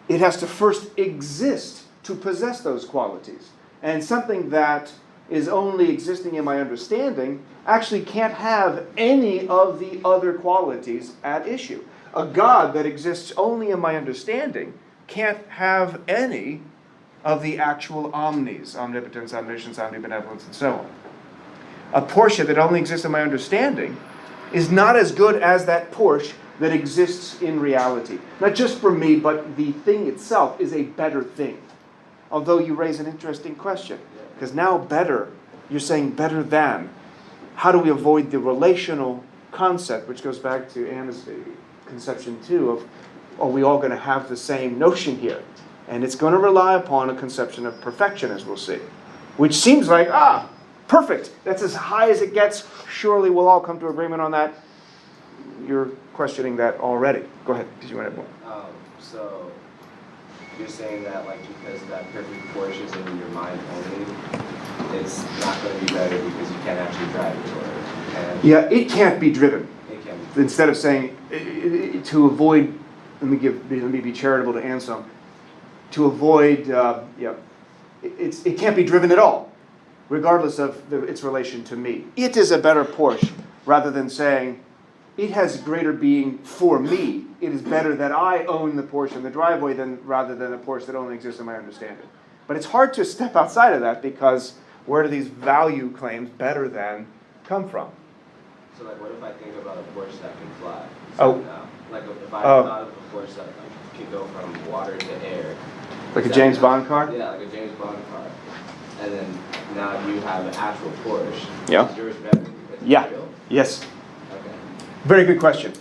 it has to first exist to possess those qualities. And something that is only existing in my understanding actually can't have any of the other qualities at issue. A God that exists only in my understanding can't have any of the actual omnis, omnipotence, omniscience, omnibenevolence, and so on. A Porsche that only exists in my understanding is not as good as that Porsche that exists in reality. Not just for me, but the thing itself is a better thing. Although you raise an interesting question. Because now better, you're saying better than. How do we avoid the relational concept, which goes back to Anna's conception too, of are we all going to have the same notion here? And it's going to rely upon a conception of perfection, as we'll see. Which seems like, perfect. That's as high as it gets. Surely we'll all come to agreement on that. You're questioning that already. Go ahead, because you want to have more. So you're saying that like because that perfect Porsche is in your mind only, it's not going to be better because you can't actually drive it, or Yeah, it can't be driven. it can be. Instead of saying to avoid, let me be charitable to Anselm. To avoid, it can't be driven at all, regardless of its relation to me. It is a better Porsche, rather than saying it has greater being for me. It is better that I own the Porsche in the driveway rather than a Porsche that only exists in my understanding. But it's hard to step outside of that, because where do these value claims, better than, come from? So like, what if I think about a Porsche that can fly? Oh. Like if I thought of a Porsche that like can go from water to air. Like a Is James that- Bond car? Yeah, like a James Bond car. And then now you have an actual Porsche. Yeah. Is yours better because it's Yeah. real? Yes. Okay. Very good question.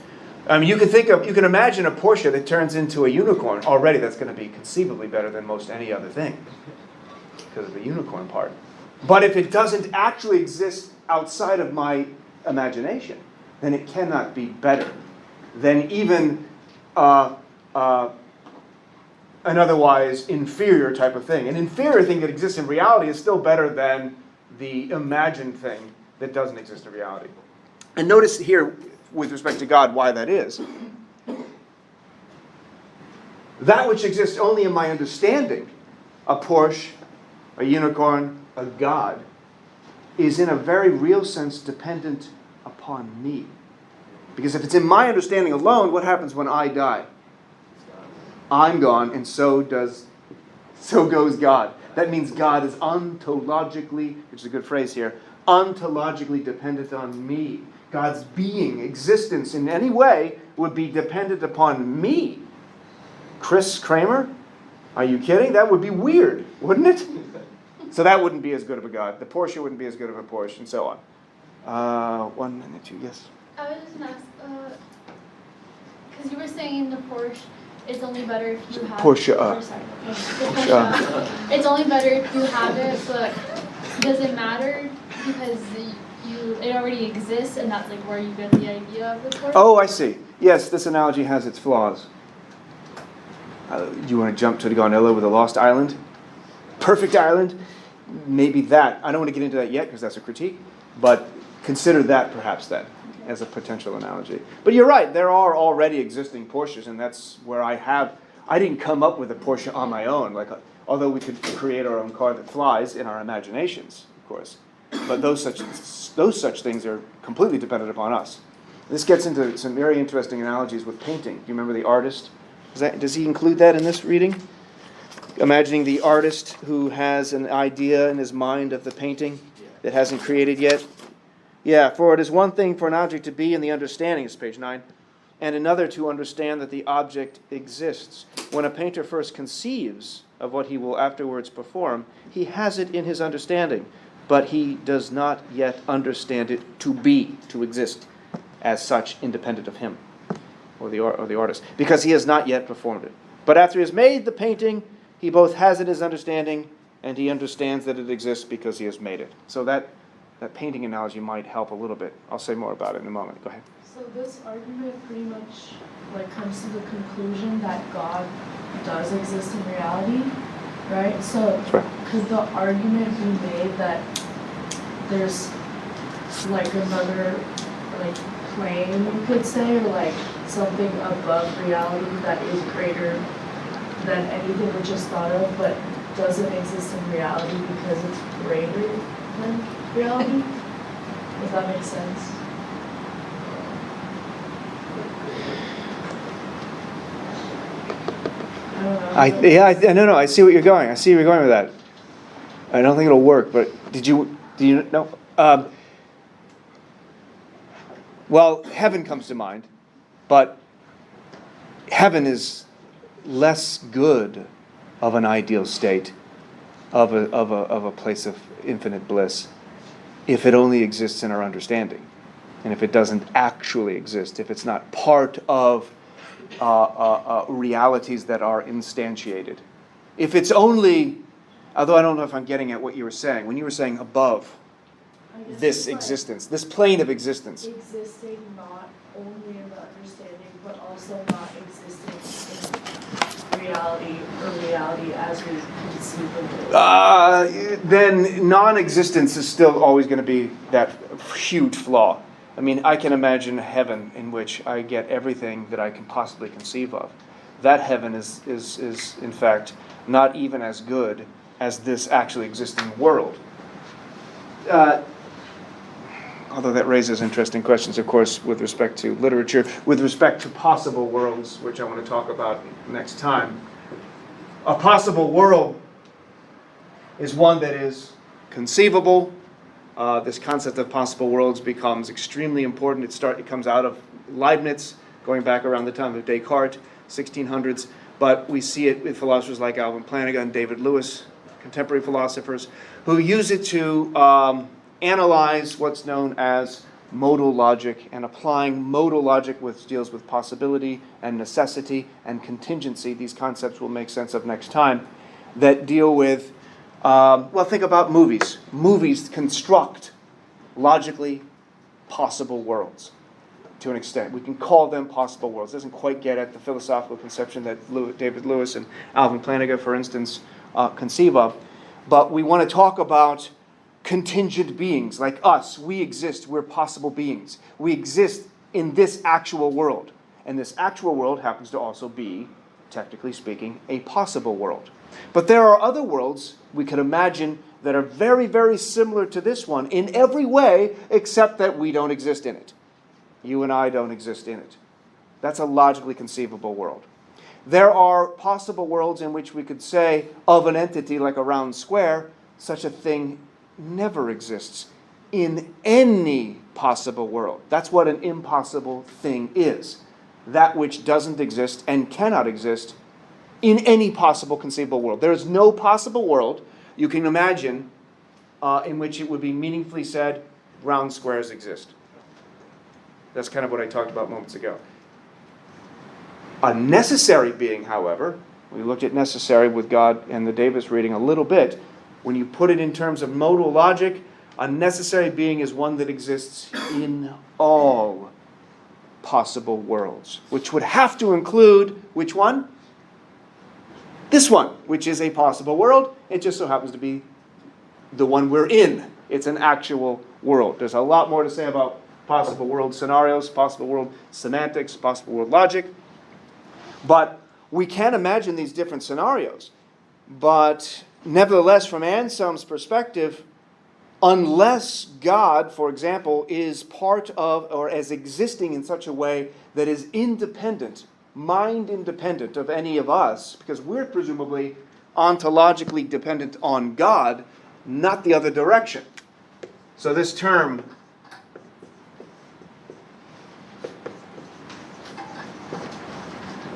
You can imagine a Porsche that turns into a unicorn. Already that's going to be conceivably better than most any other thing, because of the unicorn part. But if it doesn't actually exist outside of my imagination, then it cannot be better than even an otherwise inferior type of thing. An inferior thing that exists in reality is still better than the imagined thing that doesn't exist in reality. And notice here, with respect to God, why that is. That which exists only in my understanding, a Porsche, a unicorn, a God, is in a very real sense dependent upon me. Because if it's in my understanding alone, what happens when I die? I'm gone, and so goes God. That means God is ontologically, which is a good phrase here, ontologically dependent on me. God's being, existence in any way would be dependent upon me. Kramer? Are you kidding? That would be weird, wouldn't it? So that wouldn't be as good of a God. The Porsche wouldn't be as good of a Porsche, and so on. 1 minute, 2, yes. I was just going to ask, because you were saying the Porsche is only better if you have Porsche. It's only better if you have it, but does it matter because it already exists and that's like where you get the idea of the Porsche? Oh, I see. Yes, this analogy has its flaws. Do you want to jump to the gondola with a lost island? Perfect island? Maybe that. I don't want to get into that yet because that's a critique, but consider that perhaps then as a potential analogy. But you're right, there are already existing Porsches, and that's where I didn't come up with a Porsche on my own, although we could create our own car that flies in our imaginations, of course. But those such things are completely dependent upon us. This gets into some very interesting analogies with painting. Do you remember the artist? Does he include that in this reading? Imagining the artist who has an idea in his mind of the painting that hasn't created yet. Yeah, for it is one thing for an object to be in the understanding, it's page 9, and another to understand that the object exists. When a painter first conceives of what he will afterwards perform, he has it in his understanding, but he does not yet understand it to exist as such, independent of him or the artist, because he has not yet performed it. But after he has made the painting, he both has it in his understanding and he understands that it exists because he has made it. So that painting analogy might help a little bit. I'll say more about it in a moment. Go ahead. So this argument pretty much like comes to the conclusion that God does exist in reality, right? So That's right. could the argument be made that there's like another like plane, you could say, or like something above reality that is greater than anything we just thought of, but doesn't exist in reality because it's greater than reality? If that makes sense. I don't know. No, I see what you're going. I see where you're going with that. I don't think it'll work, but do you know? Well, heaven comes to mind, but heaven is less good of an ideal state, of a place of infinite bliss, if it only exists in our understanding, and if it doesn't actually exist, if it's not part of realities that are instantiated. If it's only, although I don't know if I'm getting at what you were saying, when you were saying above I guess this it's like existence, this plane of existence. existing not only in the understanding, but also not existing in reality or reality as we conceive of it. Then non-existence is still always going to be that huge flaw. I mean, I can imagine a heaven in which I get everything that I can possibly conceive of. That heaven is in fact not even as good as this actually existing world. Although that raises interesting questions, of course, with respect to literature, with respect to possible worlds, which I want to talk about next time. A possible world is one that is conceivable. This concept of possible worlds becomes extremely important. It comes out of Leibniz, going back around the time of Descartes, 1600s. But we see it with philosophers like Alvin Plantinga and David Lewis, contemporary philosophers, who use it to analyze what's known as modal logic, and applying modal logic, which deals with possibility and necessity and contingency. These concepts we'll make sense of next time, that deal with think about movies. Movies construct logically possible worlds to an extent. We can call them possible worlds. It doesn't quite get at the philosophical conception that David Lewis and Alvin Plantinga, for instance, conceive of. But we want to talk about contingent beings like us. We exist. We're possible beings. We exist in this actual world. And this actual world happens to also be, technically speaking, a possible world. But there are other worlds we could imagine that are very, very similar to this one in every way, except that we don't exist in it. You and I don't exist in it. That's a logically conceivable world. There are possible worlds in which we could say of an entity like a round square, such a thing never exists in any possible world. That's what an impossible thing is. That which doesn't exist and cannot exist in any possible conceivable world. There is no possible world you can imagine in which it would be meaningfully said, round squares exist. That's kind of what I talked about moments ago. A necessary being, however, we looked at necessary with God and the Davis reading a little bit. When you put it in terms of modal logic, a necessary being is one that exists in all possible worlds, which would have to include, which one? This one, which is a possible world. It just so happens to be the one we're in. It's an actual world. There's a lot more to say about possible world scenarios, possible world semantics, possible world logic. But we can imagine these different scenarios. But nevertheless, from Anselm's perspective, unless God, for example, is part of or as existing in such a way that is independent, mind independent of any of us, because we're presumably ontologically dependent on God, not the other direction. So this term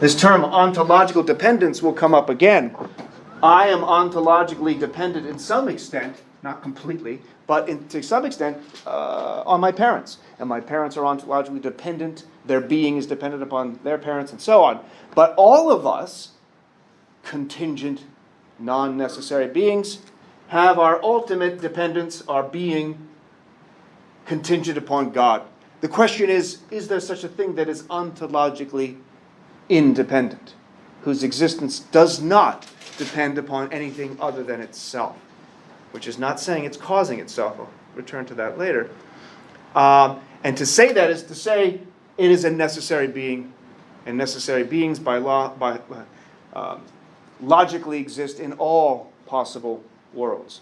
ontological dependence will come up again. I am ontologically dependent in some extent, not completely, but to some extent on my parents. And my parents are ontologically dependent. Their being is dependent upon their parents and so on. But all of us, contingent, non-necessary beings, have our ultimate dependence, our being, contingent upon God. The question is there such a thing that is ontologically independent, whose existence does not depend upon anything other than itself? Which is not saying it's causing itself. I'll return to that later. And to say that is to say it is a necessary being, and necessary beings by law, logically exist in all possible worlds.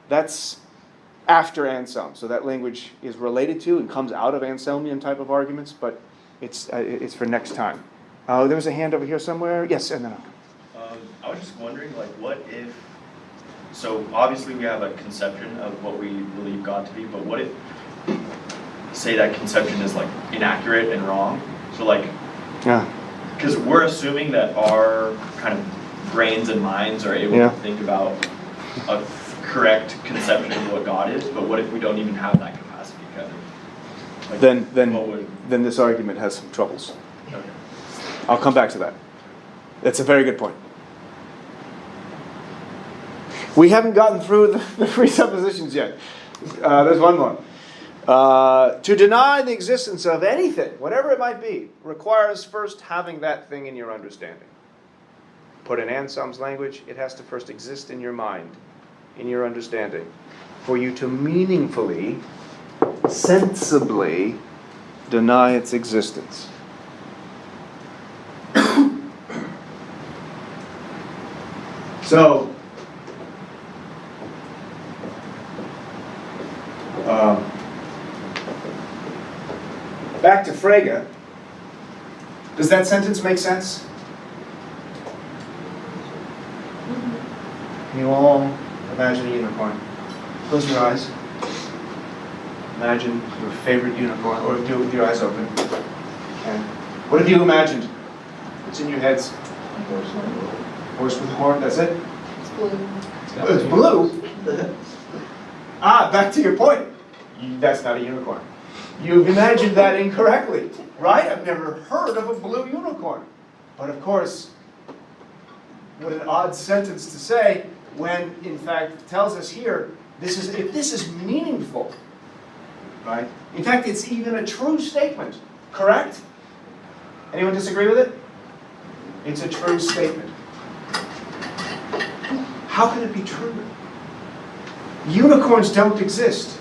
That's after Anselm, so that language is related to and comes out of Anselmian type of arguments, but it's for next time. There was a hand over here somewhere. Yes, and then I was just wondering, like, what if? So obviously we have a conception of what we believe God to be, but what if, say, that conception is like inaccurate and wrong? So like, yeah, because we're assuming that our kind of brains and minds are able Yeah. to think about a correct conception of what God is, but what if we don't even have that capacity, kind of? Like, what would? then this argument has some troubles. Okay. I'll come back to that. That's a very good point. We haven't gotten through the presuppositions yet. There's one more. To deny the existence of anything, whatever it might be, requires first having that thing in your understanding. Put in Anselm's language, it has to first exist in your mind, in your understanding, for you to meaningfully, sensibly deny its existence. So, back to Frege. Does that sentence make sense? Can you all imagine a unicorn? Close your eyes. Imagine your favorite unicorn, or do it with your eyes open. And what have you imagined? What's in your heads? Horse with a horn, that's it? It's blue. It's blue? Back to your point. That's not a unicorn. You've imagined that incorrectly, right? I've never heard of a blue unicorn. But of course, what an odd sentence to say when, in fact, it tells us here, if this is meaningful, right? In fact, it's even a true statement, correct? Anyone disagree with it? It's a true statement. How can it be true? Unicorns don't exist.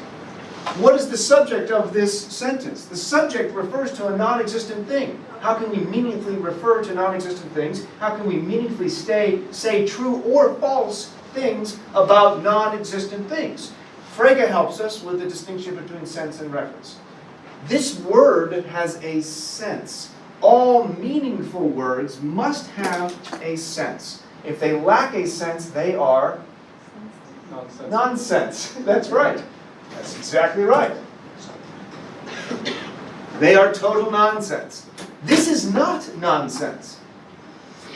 What is the subject of this sentence? The subject refers to a non-existent thing. How can we meaningfully refer to non-existent things? How can we meaningfully say true or false things about non-existent things? Frege helps us with the distinction between sense and reference. This word has a sense. All meaningful words must have a sense. If they lack a sense, they are nonsense. That's right. That's exactly right. They are total nonsense. This is not nonsense.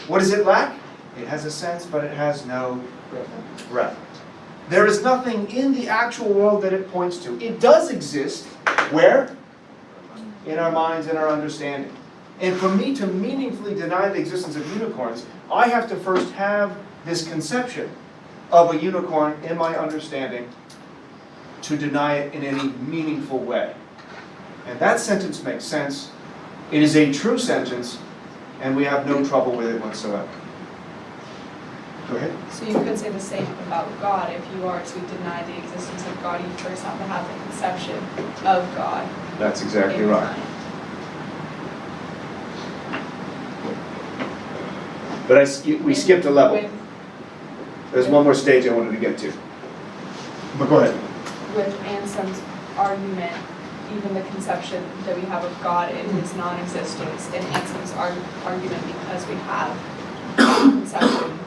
What does it lack? It has a sense, but it has no reference. There is nothing in the actual world that it points to. It does exist. Where? In our minds and our understanding. And for me to meaningfully deny the existence of unicorns, I have to first have this conception of a unicorn in my understanding to deny it in any meaningful way. And that sentence makes sense. It is a true sentence, and we have no trouble with it whatsoever. Go ahead. So you could say the same about God. If you are to deny the existence of God, you first have to have the conception of God. That's exactly in right. mind. But we skipped a level. With- There's one more stage I wanted to get to. But go ahead. With Anselm's argument, even the conception that we have of God in his non-existence, in Anselm's argument, because we have conception,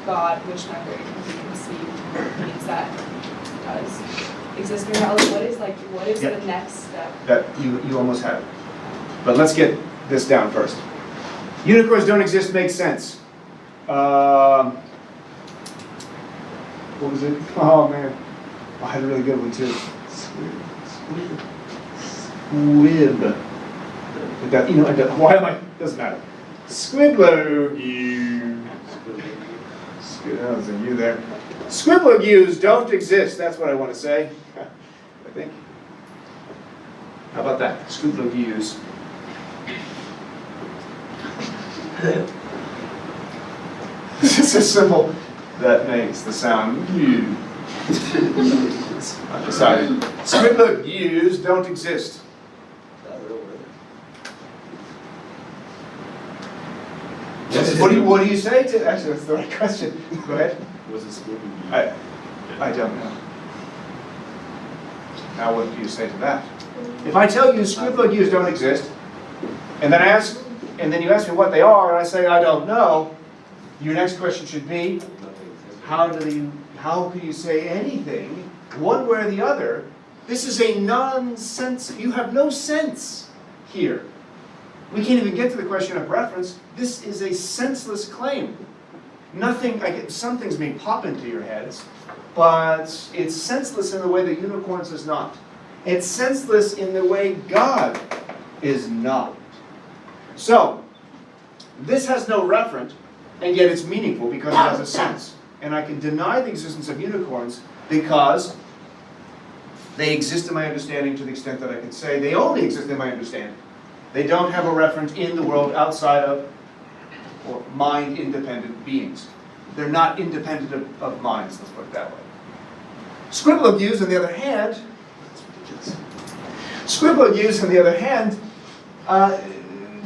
God, which never can be conceived, means that it does exist in reality. What is Yeah. the next step? That you almost had it. But let's get this down first. Unicorns don't exist makes sense. What was it? Oh man, I had a really good one too. Squib. Why am I? Doesn't matter. Squibbler-gues. There's a U there. Squibbler-gues don't exist. That's what I want to say. I think. How about that? Scribler views. This is a symbol that makes the sound "u." I've decided. Scribbler views don't exist. What do you say to? Actually, that's the right question. Go ahead. Was it Scribler? I don't know. Now, what do you say to that? If I tell you scribbler views don't exist, and then you ask me what they are, and I say I don't know, your next question should be, how can you say anything one way or the other? This is a nonsense. You have no sense here. We can't even get to the question of reference. This is a senseless claim. Some things may pop into your heads, but it's senseless in the way that unicorns is not. It's senseless in the way God is not. So, this has no referent, and yet it's meaningful because it has a sense. And I can deny the existence of unicorns because they exist in my understanding to the extent that I can say they only exist in my understanding. They don't have a reference in the world outside of or mind-independent beings. They're not independent of minds, let's put it that way. Scribbler views, on the other hand,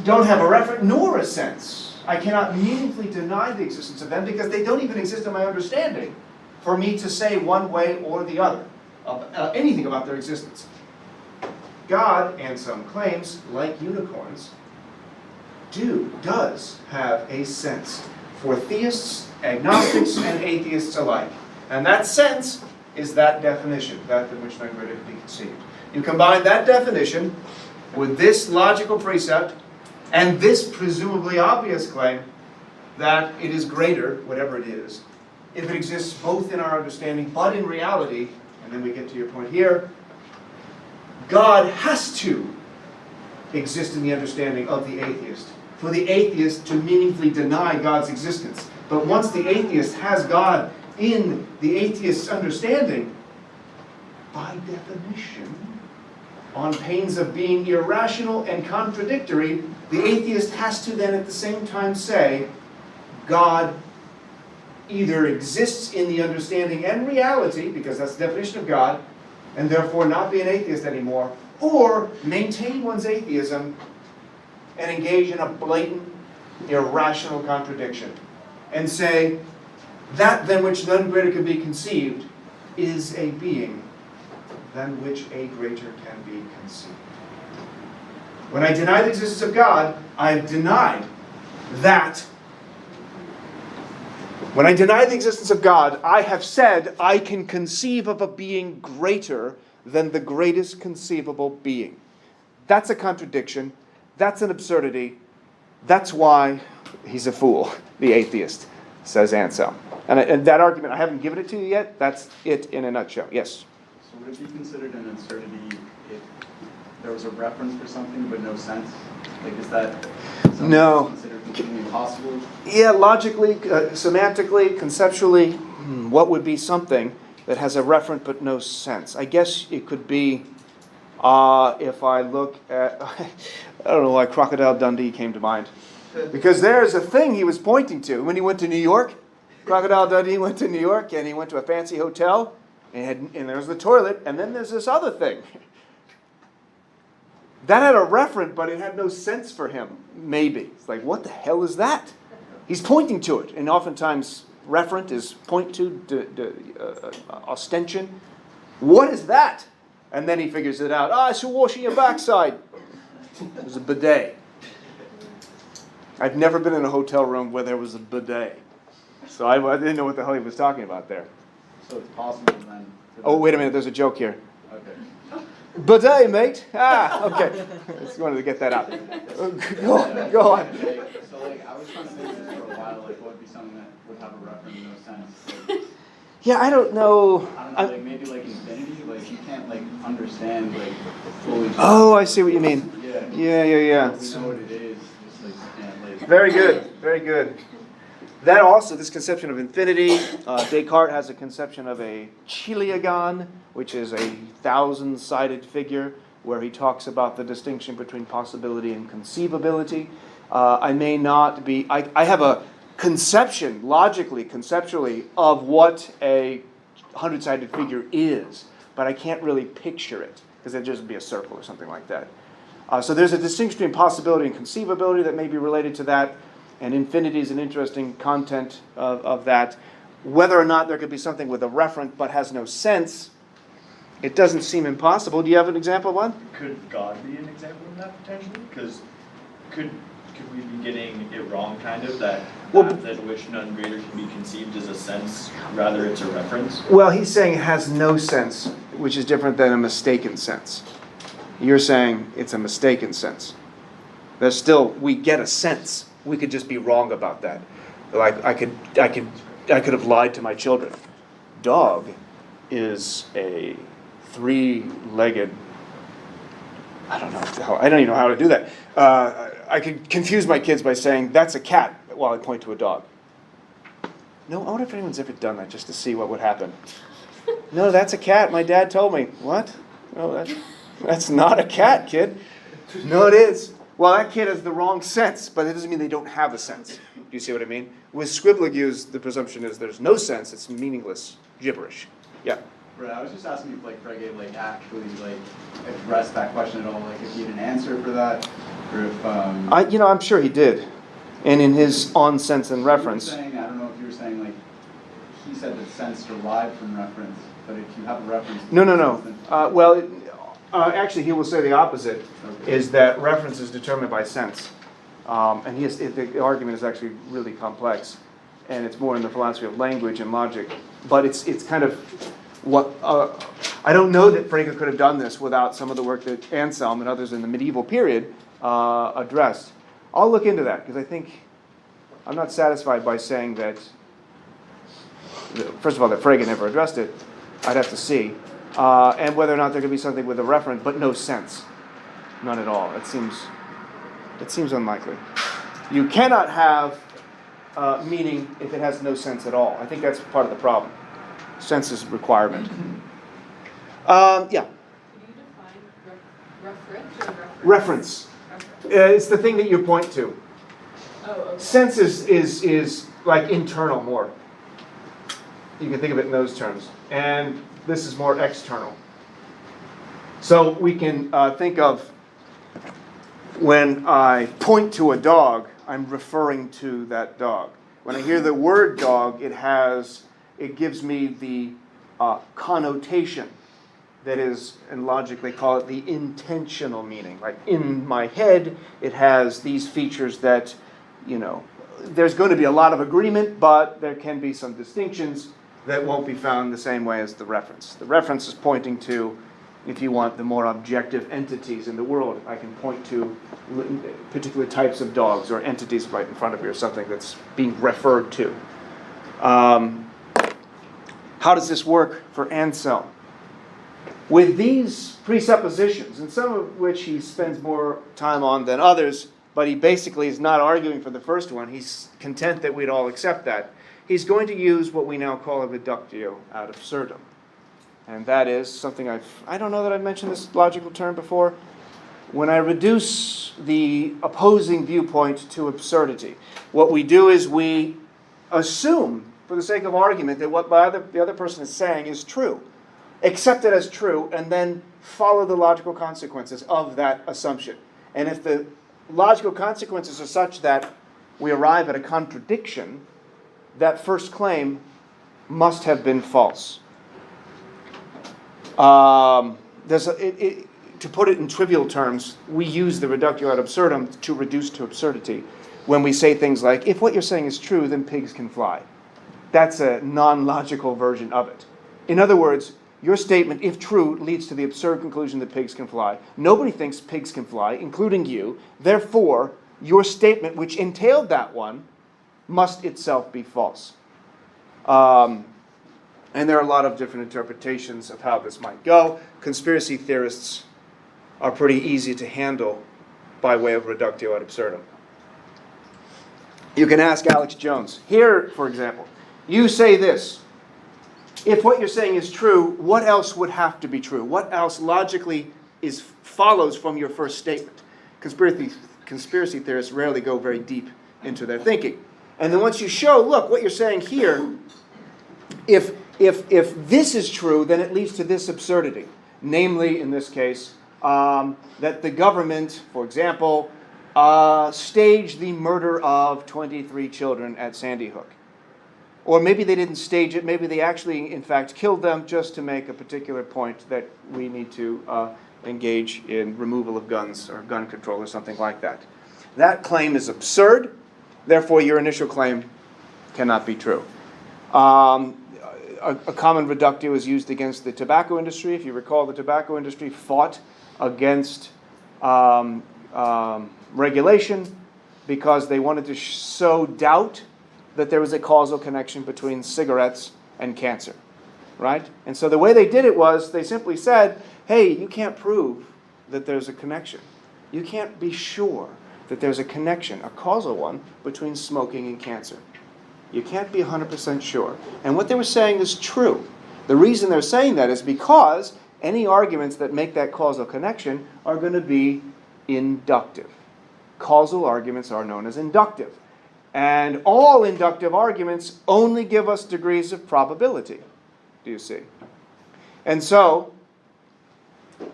don't have a referent nor a sense. I cannot meaningfully deny the existence of them because they don't even exist in my understanding for me to say one way or the other anything about their existence. God, Anselm claims, like unicorns, does have a sense for theists, agnostics, and atheists alike. And that sense is that definition, that in which none greater can be conceived. You combine that definition with this logical precept and this presumably obvious claim that it is greater, whatever it is, if it exists both in our understanding but in reality, and then we get to your point here, God has to exist in the understanding of the atheist, for the atheist to meaningfully deny God's existence. But once the atheist has God in the atheist's understanding, by definition, on pains of being irrational and contradictory, the atheist has to then at the same time say, God either exists in the understanding and reality, because that's the definition of God, and therefore not be an atheist anymore, or maintain one's atheism and engage in a blatant, irrational contradiction, and say, that than which none greater can be conceived is a being than which a greater can be conceived. When I deny the existence of God, I have denied that. When I deny the existence of God, I have said I can conceive of a being greater than the greatest conceivable being. That's a contradiction. That's an absurdity. That's why he's a fool, the atheist, says Anselm. And that argument, I haven't given it to you yet. That's it in a nutshell. Yes? So would it be considered an absurdity if there was a reference for something but no sense? Like, is that something No. that's considered completely impossible? Yeah, logically, semantically, conceptually, what would be something that has a referent but no sense? I guess it could be, if I look at, I don't know why Crocodile Dundee came to mind. Because there's a thing he was pointing to when he went to New York. Crocodile Dundee went to New York and he went to a fancy hotel and there's the toilet and then there's this other thing. That had a referent, but it had no sense for him, maybe. It's like, what the hell is that? He's pointing to it, and oftentimes referent is point to, ostension. What is that? And then he figures it out. I should wash your backside. It was a bidet. I've never been in a hotel room where there was a bidet. So I didn't know what the hell he was talking about there. So it's possible then. Oh, wait a minute, there's a joke here. Okay. Bidet, mate. Okay. Just wanted to get that out. Go on. So I was trying to think this for a while, what would be something that would have a reference in no sense? Yeah, I don't know. I don't know, maybe infinity, you can't understand fully. Oh, I see what you mean. Yeah. Yeah. We know what it is, just you can't Very good, very good. That also, this conception of infinity, Descartes has a conception of a chiliagon, which is a 1,000-sided figure where he talks about the distinction between possibility and conceivability. I may not be, I have a conception, logically, conceptually, of what a 100-sided figure is, but I can't really picture it, because it'd just be a circle or something like that. So there's a distinction between possibility and conceivability that may be related to that, and infinity is an interesting content of that. Whether or not there could be something with a referent but has no sense, it doesn't seem impossible. Do you have an example of one? Could God be an example of that potentially? Because could we be getting it wrong, kind of, that than which none greater can be conceived as a sense, rather it's a reference? Well, he's saying it has no sense, which is different than a mistaken sense. You're saying it's a mistaken sense. There's still, we get a sense. We could just be wrong about that. Like I could have lied to my children. Dog is a 3-legged. I don't even know how to do that. I could confuse my kids by saying that's a cat while I point to a dog. No, I wonder if anyone's ever done that just to see what would happen. No, that's a cat. My dad told me. What? No, that's not a cat, kid. No, it is. Well, that kid has the wrong sense, but it doesn't mean they don't have a sense. Do you see what I mean? With scribblergues, the presumption is there's no sense. It's meaningless gibberish. Yeah. Right, I was just asking if Frege actually addressed that question at all, if he had an answer for that, or if I'm sure he did, and in his On Sense and Reference. I don't know if you were saying he said that sense derived from reference, but if you have a reference. No. Actually, he will say the opposite, is that reference is determined by sense, and the argument is actually really complex, and it's more in the philosophy of language and logic, but it's kind of. I don't know that Frege could have done this without some of the work that Anselm and others in the medieval period addressed. I'll look into that, because I think I'm not satisfied by saying that, first of all, that Frege never addressed it. I'd have to see. And whether or not there could be something with a referent, but no sense. None at all. It seems unlikely. You cannot have meaning if it has no sense at all. I think that's part of the problem. Sense is requirement. Yeah. Can you define reference or Reference. It's the thing that you point to. Oh, okay. Sense is like internal more. You can think of it in those terms. And this is more external. So we can think of when I point to a dog, I'm referring to that dog. When I hear the word dog, it gives me the connotation that is, and logically call it the intentional meaning. Like in my head, it has these features that, there's going to be a lot of agreement, but there can be some distinctions that won't be found the same way as the reference. The reference is pointing to, if you want, the more objective entities in the world. I can point to particular types of dogs or entities right in front of you or something that's being referred to. How does this work for Anselm? With these presuppositions, and some of which he spends more time on than others, but he basically is not arguing for the first one. He's content that we'd all accept that. He's going to use what we now call a reductio ad absurdum. And that is something I don't know that I've mentioned this logical term before. When I reduce the opposing viewpoint to absurdity, what we do is we assume, for the sake of argument, that what the other person is saying is true. Accept it as true, and then follow the logical consequences of that assumption. And if the logical consequences are such that we arrive at a contradiction, that first claim must have been false. To put it in trivial terms, we use the reductio ad absurdum to reduce to absurdity when we say things like, if what you're saying is true, then pigs can fly. That's a non-logical version of it. In other words, your statement, if true, leads to the absurd conclusion that pigs can fly. Nobody thinks pigs can fly, including you. Therefore, your statement, which entailed that one, must itself be false. And there are a lot of different interpretations of how this might go. Conspiracy theorists are pretty easy to handle by way of reductio ad absurdum. You can ask Alex Jones. Here, for example, you say this. If what you're saying is true, what else would have to be true? What else logically follows from your first statement. Conspiracy theorists rarely go very deep into their thinking. And then once you show, look, what you're saying here, if this is true, then it leads to this absurdity. Namely, in this case, that the government, for example, staged the murder of 23 children at Sandy Hook. Or maybe they didn't stage it, maybe they actually, in fact, killed them just to make a particular point that we need to engage in removal of guns or gun control or something like that. That claim is absurd, therefore your initial claim cannot be true. A common reductio is used against the tobacco industry. If you recall, the tobacco industry fought against regulation because they wanted to sow doubt that there was a causal connection between cigarettes and cancer, right? And so the way they did it was they simply said, hey, you can't prove that there's a connection. You can't be sure that there's a connection, a causal one, between smoking and cancer. You can't be 100% sure. And what they were saying is true. The reason they're saying that is because any arguments that make that causal connection are going to be inductive. Causal arguments are known as inductive. And all inductive arguments only give us degrees of probability. Do you see? And so,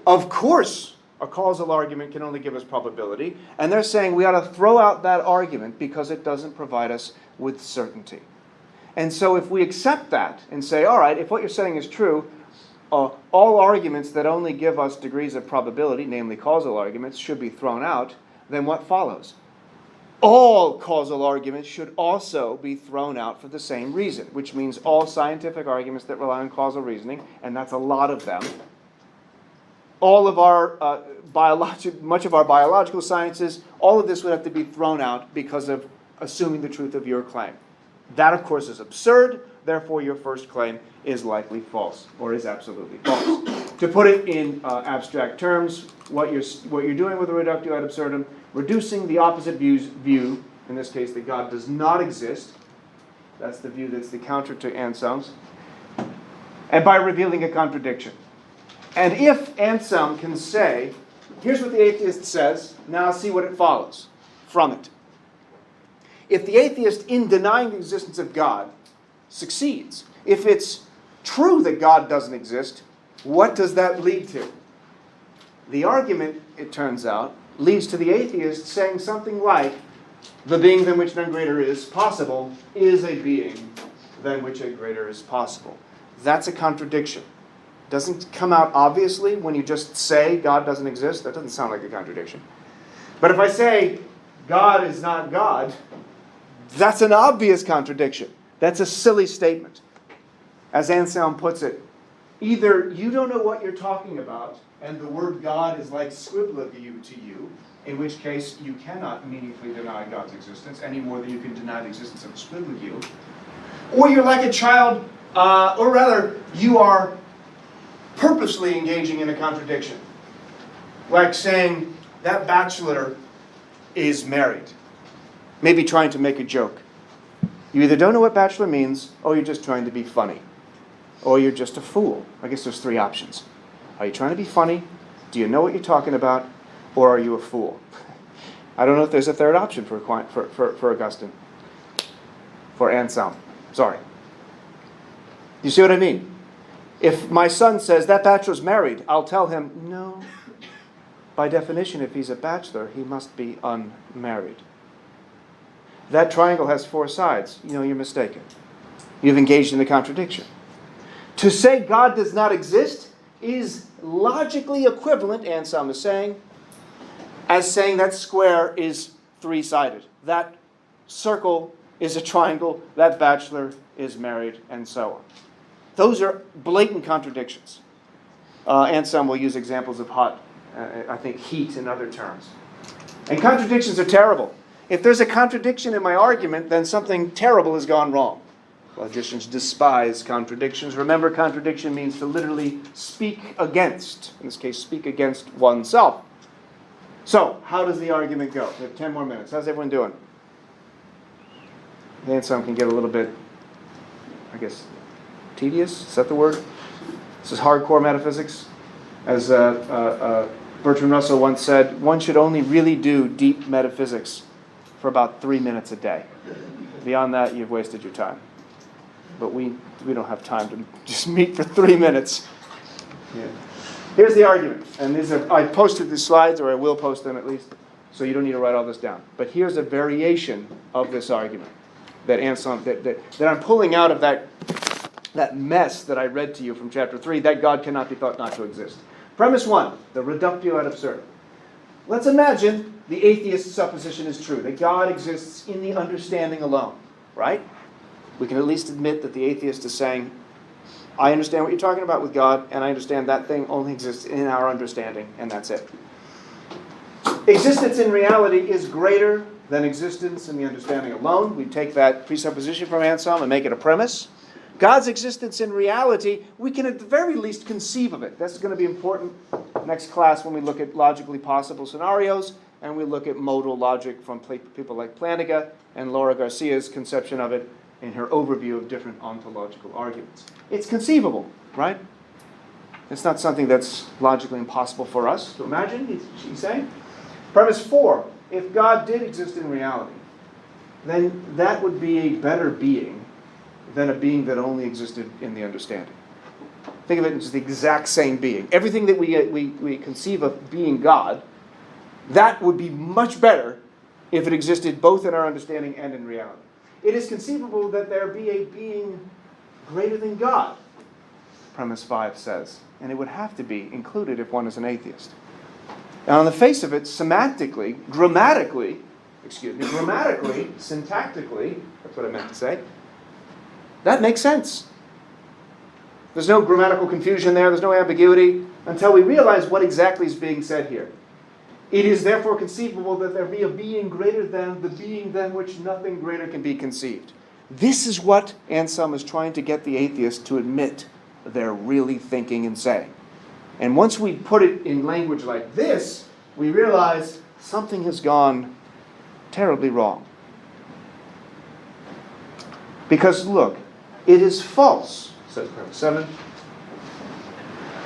of course, a causal argument can only give us probability. And they're saying we ought to throw out that argument because it doesn't provide us with certainty. And so if we accept that and say, all right, if what you're saying is true, all arguments that only give us degrees of probability, namely causal arguments, should be thrown out, then what follows? All causal arguments should also be thrown out for the same reason, which means all scientific arguments that rely on causal reasoning, and that's a lot of them. All of our much of our biological sciences, all of this would have to be thrown out because of assuming the truth of your claim. That, of course, is absurd. Therefore, your first claim is likely false, or is absolutely false. To put it in abstract terms, what you're doing with a reductio ad absurdum, reducing the opposite view, in this case that God does not exist, that's the view that's the counter to Anselm's, and by revealing a contradiction. And if Anselm can say, here's what the atheist says, now see what it follows from it. If the atheist, in denying the existence of God, succeeds, if it's true that God doesn't exist, what does that lead to? The argument, it turns out, leads to the atheist saying something like, the being than which none greater is possible is a being than which a greater is possible. That's a contradiction. Doesn't come out obviously when you just say God doesn't exist. That doesn't sound like a contradiction. But if I say God is not God, that's an obvious contradiction. That's a silly statement. As Anselm puts it, either you don't know what you're talking about, and the word God is like scribbler-view to you, in which case you cannot meaningfully deny God's existence any more than you can deny the existence of a scribbler-view. Or you're like a child, or rather, you are purposely engaging in a contradiction. Like saying, that bachelor is married. Maybe trying to make a joke. You either don't know what bachelor means, or you're just trying to be funny. Or you're just a fool. I guess there's three options. Are you trying to be funny? Do you know what you're talking about? Or are you a fool? I don't know if there's a third option for Augustine. For Anselm. Sorry. You see what I mean? If my son says, that bachelor's married, I'll tell him, no. By definition, if he's a bachelor, he must be unmarried. That triangle has four sides. You know, you're mistaken. You've engaged in a contradiction. To say God does not exist is logically equivalent, Anselm is saying, as saying that square is three-sided. That circle is a triangle, that bachelor is married, and so on. Those are blatant contradictions. Anselm will use examples of heat in other terms. And contradictions are terrible. If there's a contradiction in my argument, then something terrible has gone wrong. Logicians despise contradictions. Remember, contradiction means to literally speak against. In this case, speak against oneself. So, how does the argument go? We have 10 more minutes. How's everyone doing? Anselm can get a little bit, I guess, tedious. Is that the word? This is hardcore metaphysics. As Bertrand Russell once said, one should only really do deep metaphysics for about 3 minutes a day. Beyond that, you've wasted your time. But we don't have time to just meet for 3 minutes. Yeah. Here's the argument. And I posted the slides, or I will post them at least, so you don't need to write all this down. But here's a variation of this argument that Anselm, that I'm pulling out of that mess that I read to you from chapter 3, that God cannot be thought not to exist. Premise 1, the reductio ad absurdum. Let's imagine the atheist supposition is true, that God exists in the understanding alone, right? We can at least admit that the atheist is saying, I understand what you're talking about with God, and I understand that thing only exists in our understanding, and that's it. Existence in reality is greater than existence in the understanding alone. We take that presupposition from Anselm and make it a premise. God's existence in reality, we can at the very least conceive of it. That's going to be important next class when we look at logically possible scenarios and we look at modal logic from people like Plantinga and Laura Garcia's conception of it in her overview of different ontological arguments. It's conceivable, right? It's not something that's logically impossible for us to imagine, she's saying. Premise 4, if God did exist in reality, then that would be a better being than a being that only existed in the understanding. Think of it as the exact same being. Everything that we conceive of being God, that would be much better if it existed both in our understanding and in reality. It is conceivable that there be a being greater than God, premise 5 says. And it would have to be included if one is an atheist. And on the face of it, grammatically, syntactically, that's what I meant to say, that makes sense. There's no grammatical confusion there, there's no ambiguity, until we realize what exactly is being said here. It is therefore conceivable that there be a being greater than the being than which nothing greater can be conceived. This is what Anselm is trying to get the atheist to admit they're really thinking and saying. And once we put it in language like this, we realize something has gone terribly wrong. Because look, it is false, says premise 7,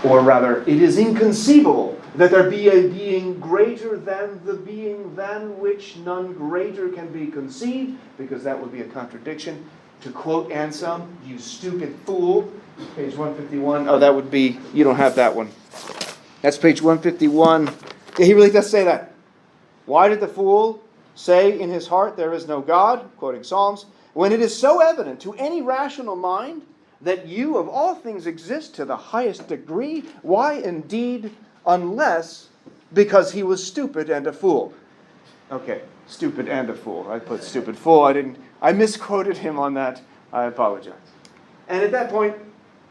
or rather, it is inconceivable that there be a being greater than the being than which none greater can be conceived, because that would be a contradiction. To quote Anselm, you stupid fool, page 151. Oh, that would be, you don't have that one. That's page 151. Yeah, he really does say that. Why did the fool say in his heart there is no God, quoting Psalms, when it is so evident to any rational mind that you of all things exist to the highest degree? Why indeed, unless because he was stupid and a fool? Okay, stupid and a fool. I put stupid fool. I misquoted him on that. I apologize. And at that point,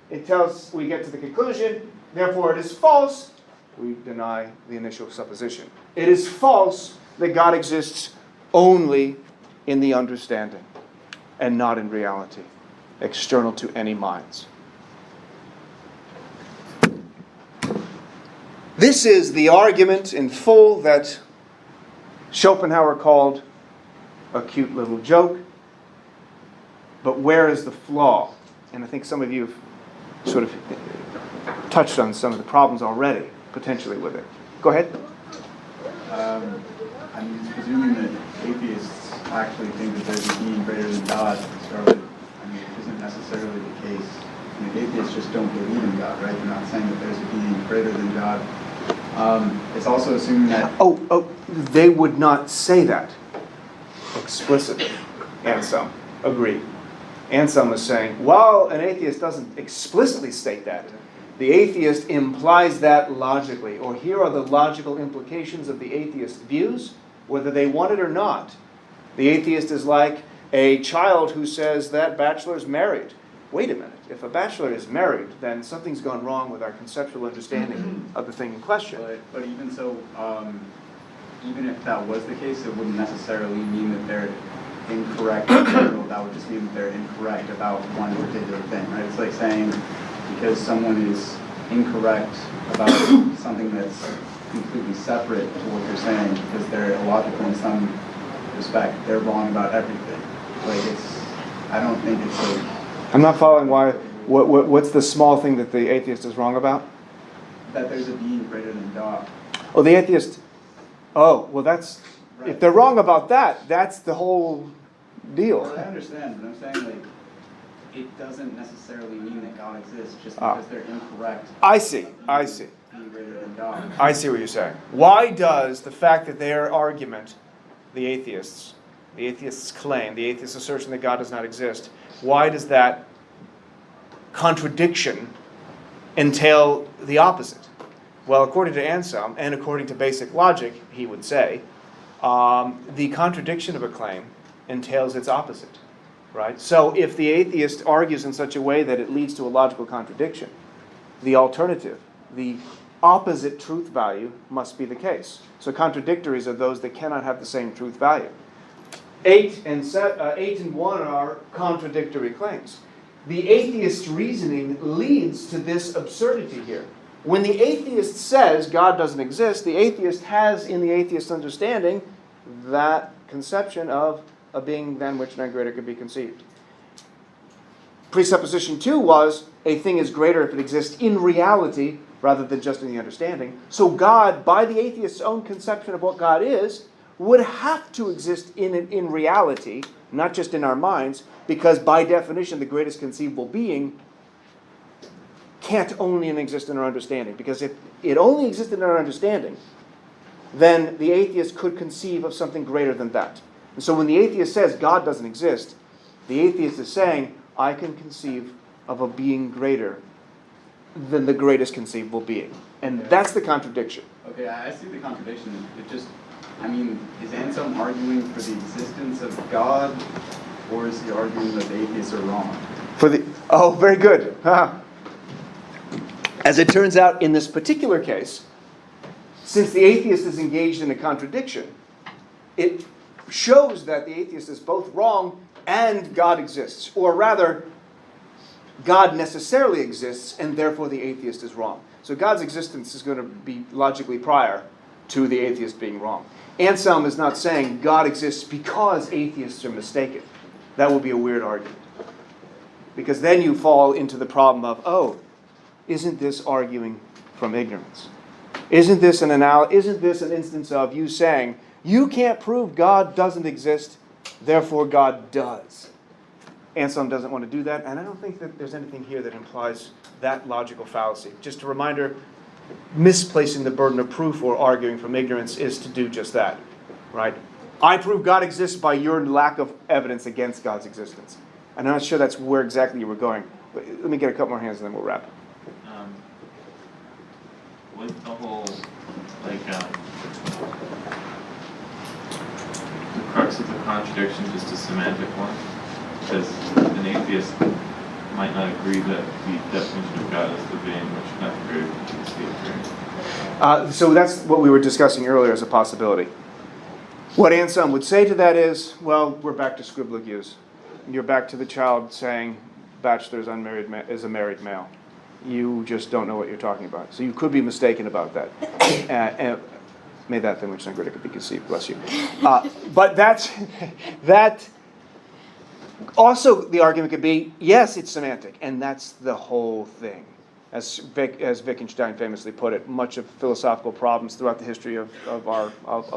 we get to the conclusion, therefore it is false. We deny the initial supposition. It is false that God exists only in the understanding and not in reality, external to any minds. This is the argument in full that Schopenhauer called a cute little joke. But where is the flaw? And I think some of you have sort of touched on some of the problems already, potentially with it. Go ahead. I'm presuming that atheists actually think that there's a being greater than God. It isn't necessarily the case. Atheists just don't believe in God, right? They're not saying that there's a being greater than God. It's also assuming that... They would not say that explicitly. Anselm, agreed. Anselm is saying, while an atheist doesn't explicitly state that, the atheist implies that logically, or here are the logical implications of the atheist's views, whether they want it or not. The atheist is like a child who says that bachelor's married. Wait a minute, if a bachelor is married, then something's gone wrong with our conceptual understanding of the thing in question. But even so, even if that was the case, it wouldn't necessarily mean that they're incorrect in general. That would just mean that they're incorrect about one particular thing, right? It's like saying because someone is incorrect about something that's completely separate to what they're saying, because they're illogical in some respect, they're wrong about everything. I don't think it's like... I'm not following why. What's the small thing that the atheist is wrong about? that there's a being greater than God. Oh, the atheist. Oh, well, that's Right. if they're wrong about that, that's the whole deal. Well, I understand, but I'm saying like it doesn't necessarily mean that God exists just because they're incorrect. I see. Being greater than God. I see what you're saying. Why does the fact that their argument, the atheists' claim, the atheist assertion that God does not exist, why does that contradiction entail the opposite? Well, according to Anselm, and according to basic logic, he would say, the contradiction of a claim entails its opposite, right? So if the atheist argues in such a way that it leads to a logical contradiction, the alternative, the opposite truth value must be the case. So contradictories are those that cannot have the same truth value. 8 and 1 are contradictory claims. The atheist's reasoning leads to this absurdity here. When the atheist says God doesn't exist, the atheist has in the atheist's understanding that conception of a being than which none greater could be conceived. Presupposition 2 was a thing is greater if it exists in reality rather than just in the understanding. So God, by the atheist's own conception of what God is, would have to exist in reality, not just in our minds, because by definition the greatest conceivable being can't only exist in our understanding. Because if it only existed in our understanding, then the atheist could conceive of something greater than that. And so when the atheist says God doesn't exist, the atheist is saying, I can conceive of a being greater than the greatest conceivable being. And that's the contradiction. Okay, I see the contradiction. It just, I mean, is Anselm arguing for the existence of God, or is he arguing that the atheists are wrong? Oh, very good. As it turns out, in this particular case, since the atheist is engaged in a contradiction, it shows that the atheist is both wrong and God exists. Or rather, God necessarily exists, and therefore the atheist is wrong. So God's existence is going to be logically prior to the atheist being wrong. Anselm is not saying God exists because atheists are mistaken. That would be a weird argument. Because then you fall into the problem of, oh, isn't this arguing from ignorance? Isn't this an instance of you saying, you can't prove God doesn't exist, therefore God does? Anselm doesn't want to do that, and I don't think that there's anything here that implies that logical fallacy. Just a reminder, misplacing the burden of proof or arguing from ignorance is to do just that, right? I prove God exists by your lack of evidence against God's existence. And I'm not sure that's where exactly you were going. But let me get a couple more hands and then we'll wrap. With the whole, like, the crux of the contradiction just a semantic one? Because an atheist might not agree that the definition of God is the being which nothing greater can conceive. So that's what we were discussing earlier as a possibility. What Anselm would say to that is, well, we're back to scribbler-use. You're back to the child saying, bachelor is a married male. You just don't know what you're talking about. So you could be mistaken about that. And may that thing which none greater could be conceived, bless you. But that also the argument could be, yes, it's semantic, and that's the whole thing. As Wittgenstein famously put it, much of philosophical problems throughout the history of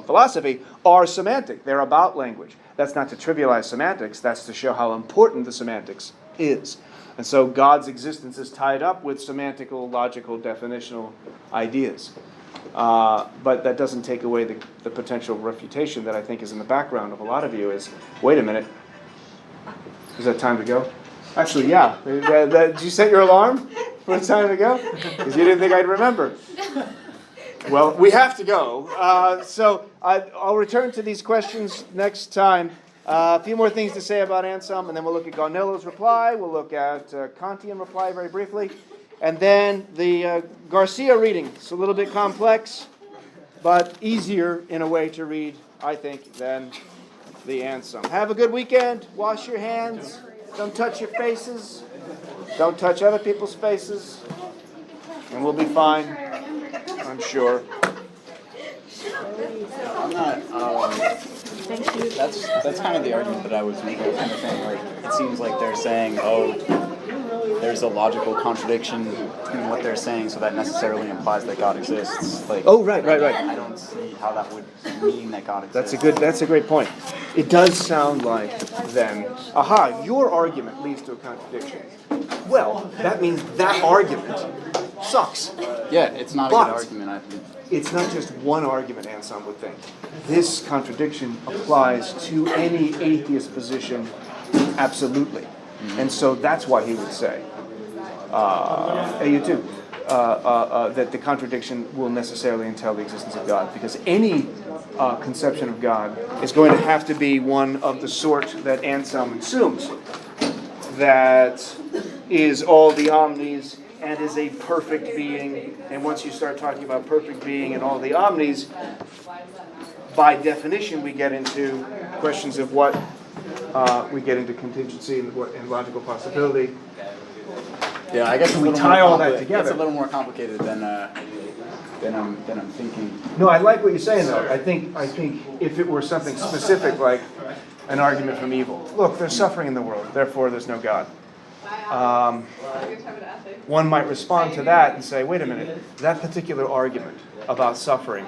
philosophy are semantic. They're about language. That's not to trivialize semantics. That's to show how important the semantics is. And so God's existence is tied up with semantical, logical, definitional ideas. But that doesn't take away the potential refutation that I think is in the background of a lot of you is, wait a minute, is that time to go? Actually, yeah. Did you set your alarm for the time to go? Because you didn't think I'd remember. Well, we have to go. So I'll return to these questions next time. A few more things to say about Anselm, and then we'll look at Gaunillo's reply. We'll look at Kantian reply very briefly. And then the Garcia reading. It's a little bit complex, but easier in a way to read, I think, than the Anselm. Have a good weekend. Wash your hands. Don't touch your faces. Don't touch other people's faces. And we'll be fine, I'm sure. I'm not, that's kind of the argument that I was making. I was kind of saying, like, it seems like they're saying, oh, there's a logical contradiction between what they're saying, so that necessarily implies that God exists. Like, Oh, right. I don't see how that would mean that God exists. That's a great point. It does sound like then, your argument leads to a contradiction. Well, that means that argument sucks. Yeah, it's not a But- good argument, I think. It's not just one argument, Anselm would think. This contradiction applies to any atheist position absolutely. And so that's why he would say, you too, that the contradiction will necessarily entail the existence of God, because any conception of God is going to have to be one of the sort that Anselm assumes, that is all the omnis and is a perfect being. And once you start talking about perfect being and all the omnis, by definition we get into questions of what we get into contingency and logical possibility. Yeah, I guess We tie all that together. It's a little more complicated than I'm thinking. No, I like what you're saying though. I think if it were something specific like an argument from evil, look, there's suffering in the world, therefore there's no God. One might respond to that and say, wait a minute, that particular argument about suffering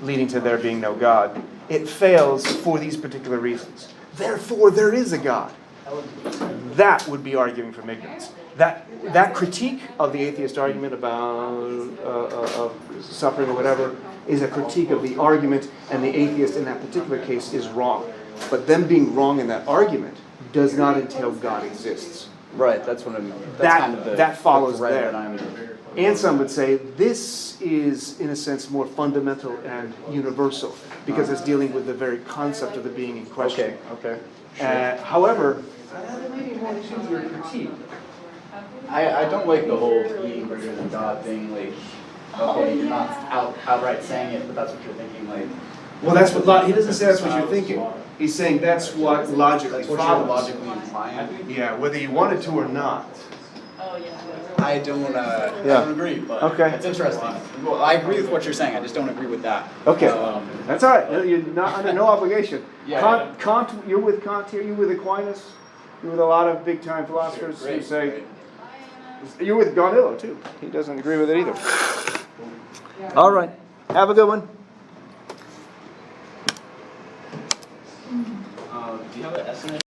leading to there being no God, it fails for these particular reasons. Therefore, there is a God. That would be arguing from ignorance. That critique of the atheist argument about of suffering or whatever is a critique of the argument, and the atheist in that particular case is wrong. But them being wrong in that argument does not entail God exists. Right, that's what I'm. That follows thread there. that I'm- Anselm would say this is, in a sense, more fundamental and universal because it's dealing with the very concept of the being in question. Okay. However, I don't like the whole being greater than God thing. Like, okay, you're not outright saying it, but that's what you're thinking. Like, well, that's what he doesn't say. That's what you're thinking. He's saying that's what logically that's what follows. you're logically implying. Yeah, whether you wanted to or not. I don't agree, but Okay. it's interesting. Well, I agree with what you're saying. I just don't agree with that. Okay, that's all right. No, you're not under no obligation. Yeah. Kant, you're with Kant here. You're with Aquinas. You're with a lot of big-time philosophers who say. You're with Gaudillo too. He doesn't agree with it either. All right. Have a good one. Do you have an estimate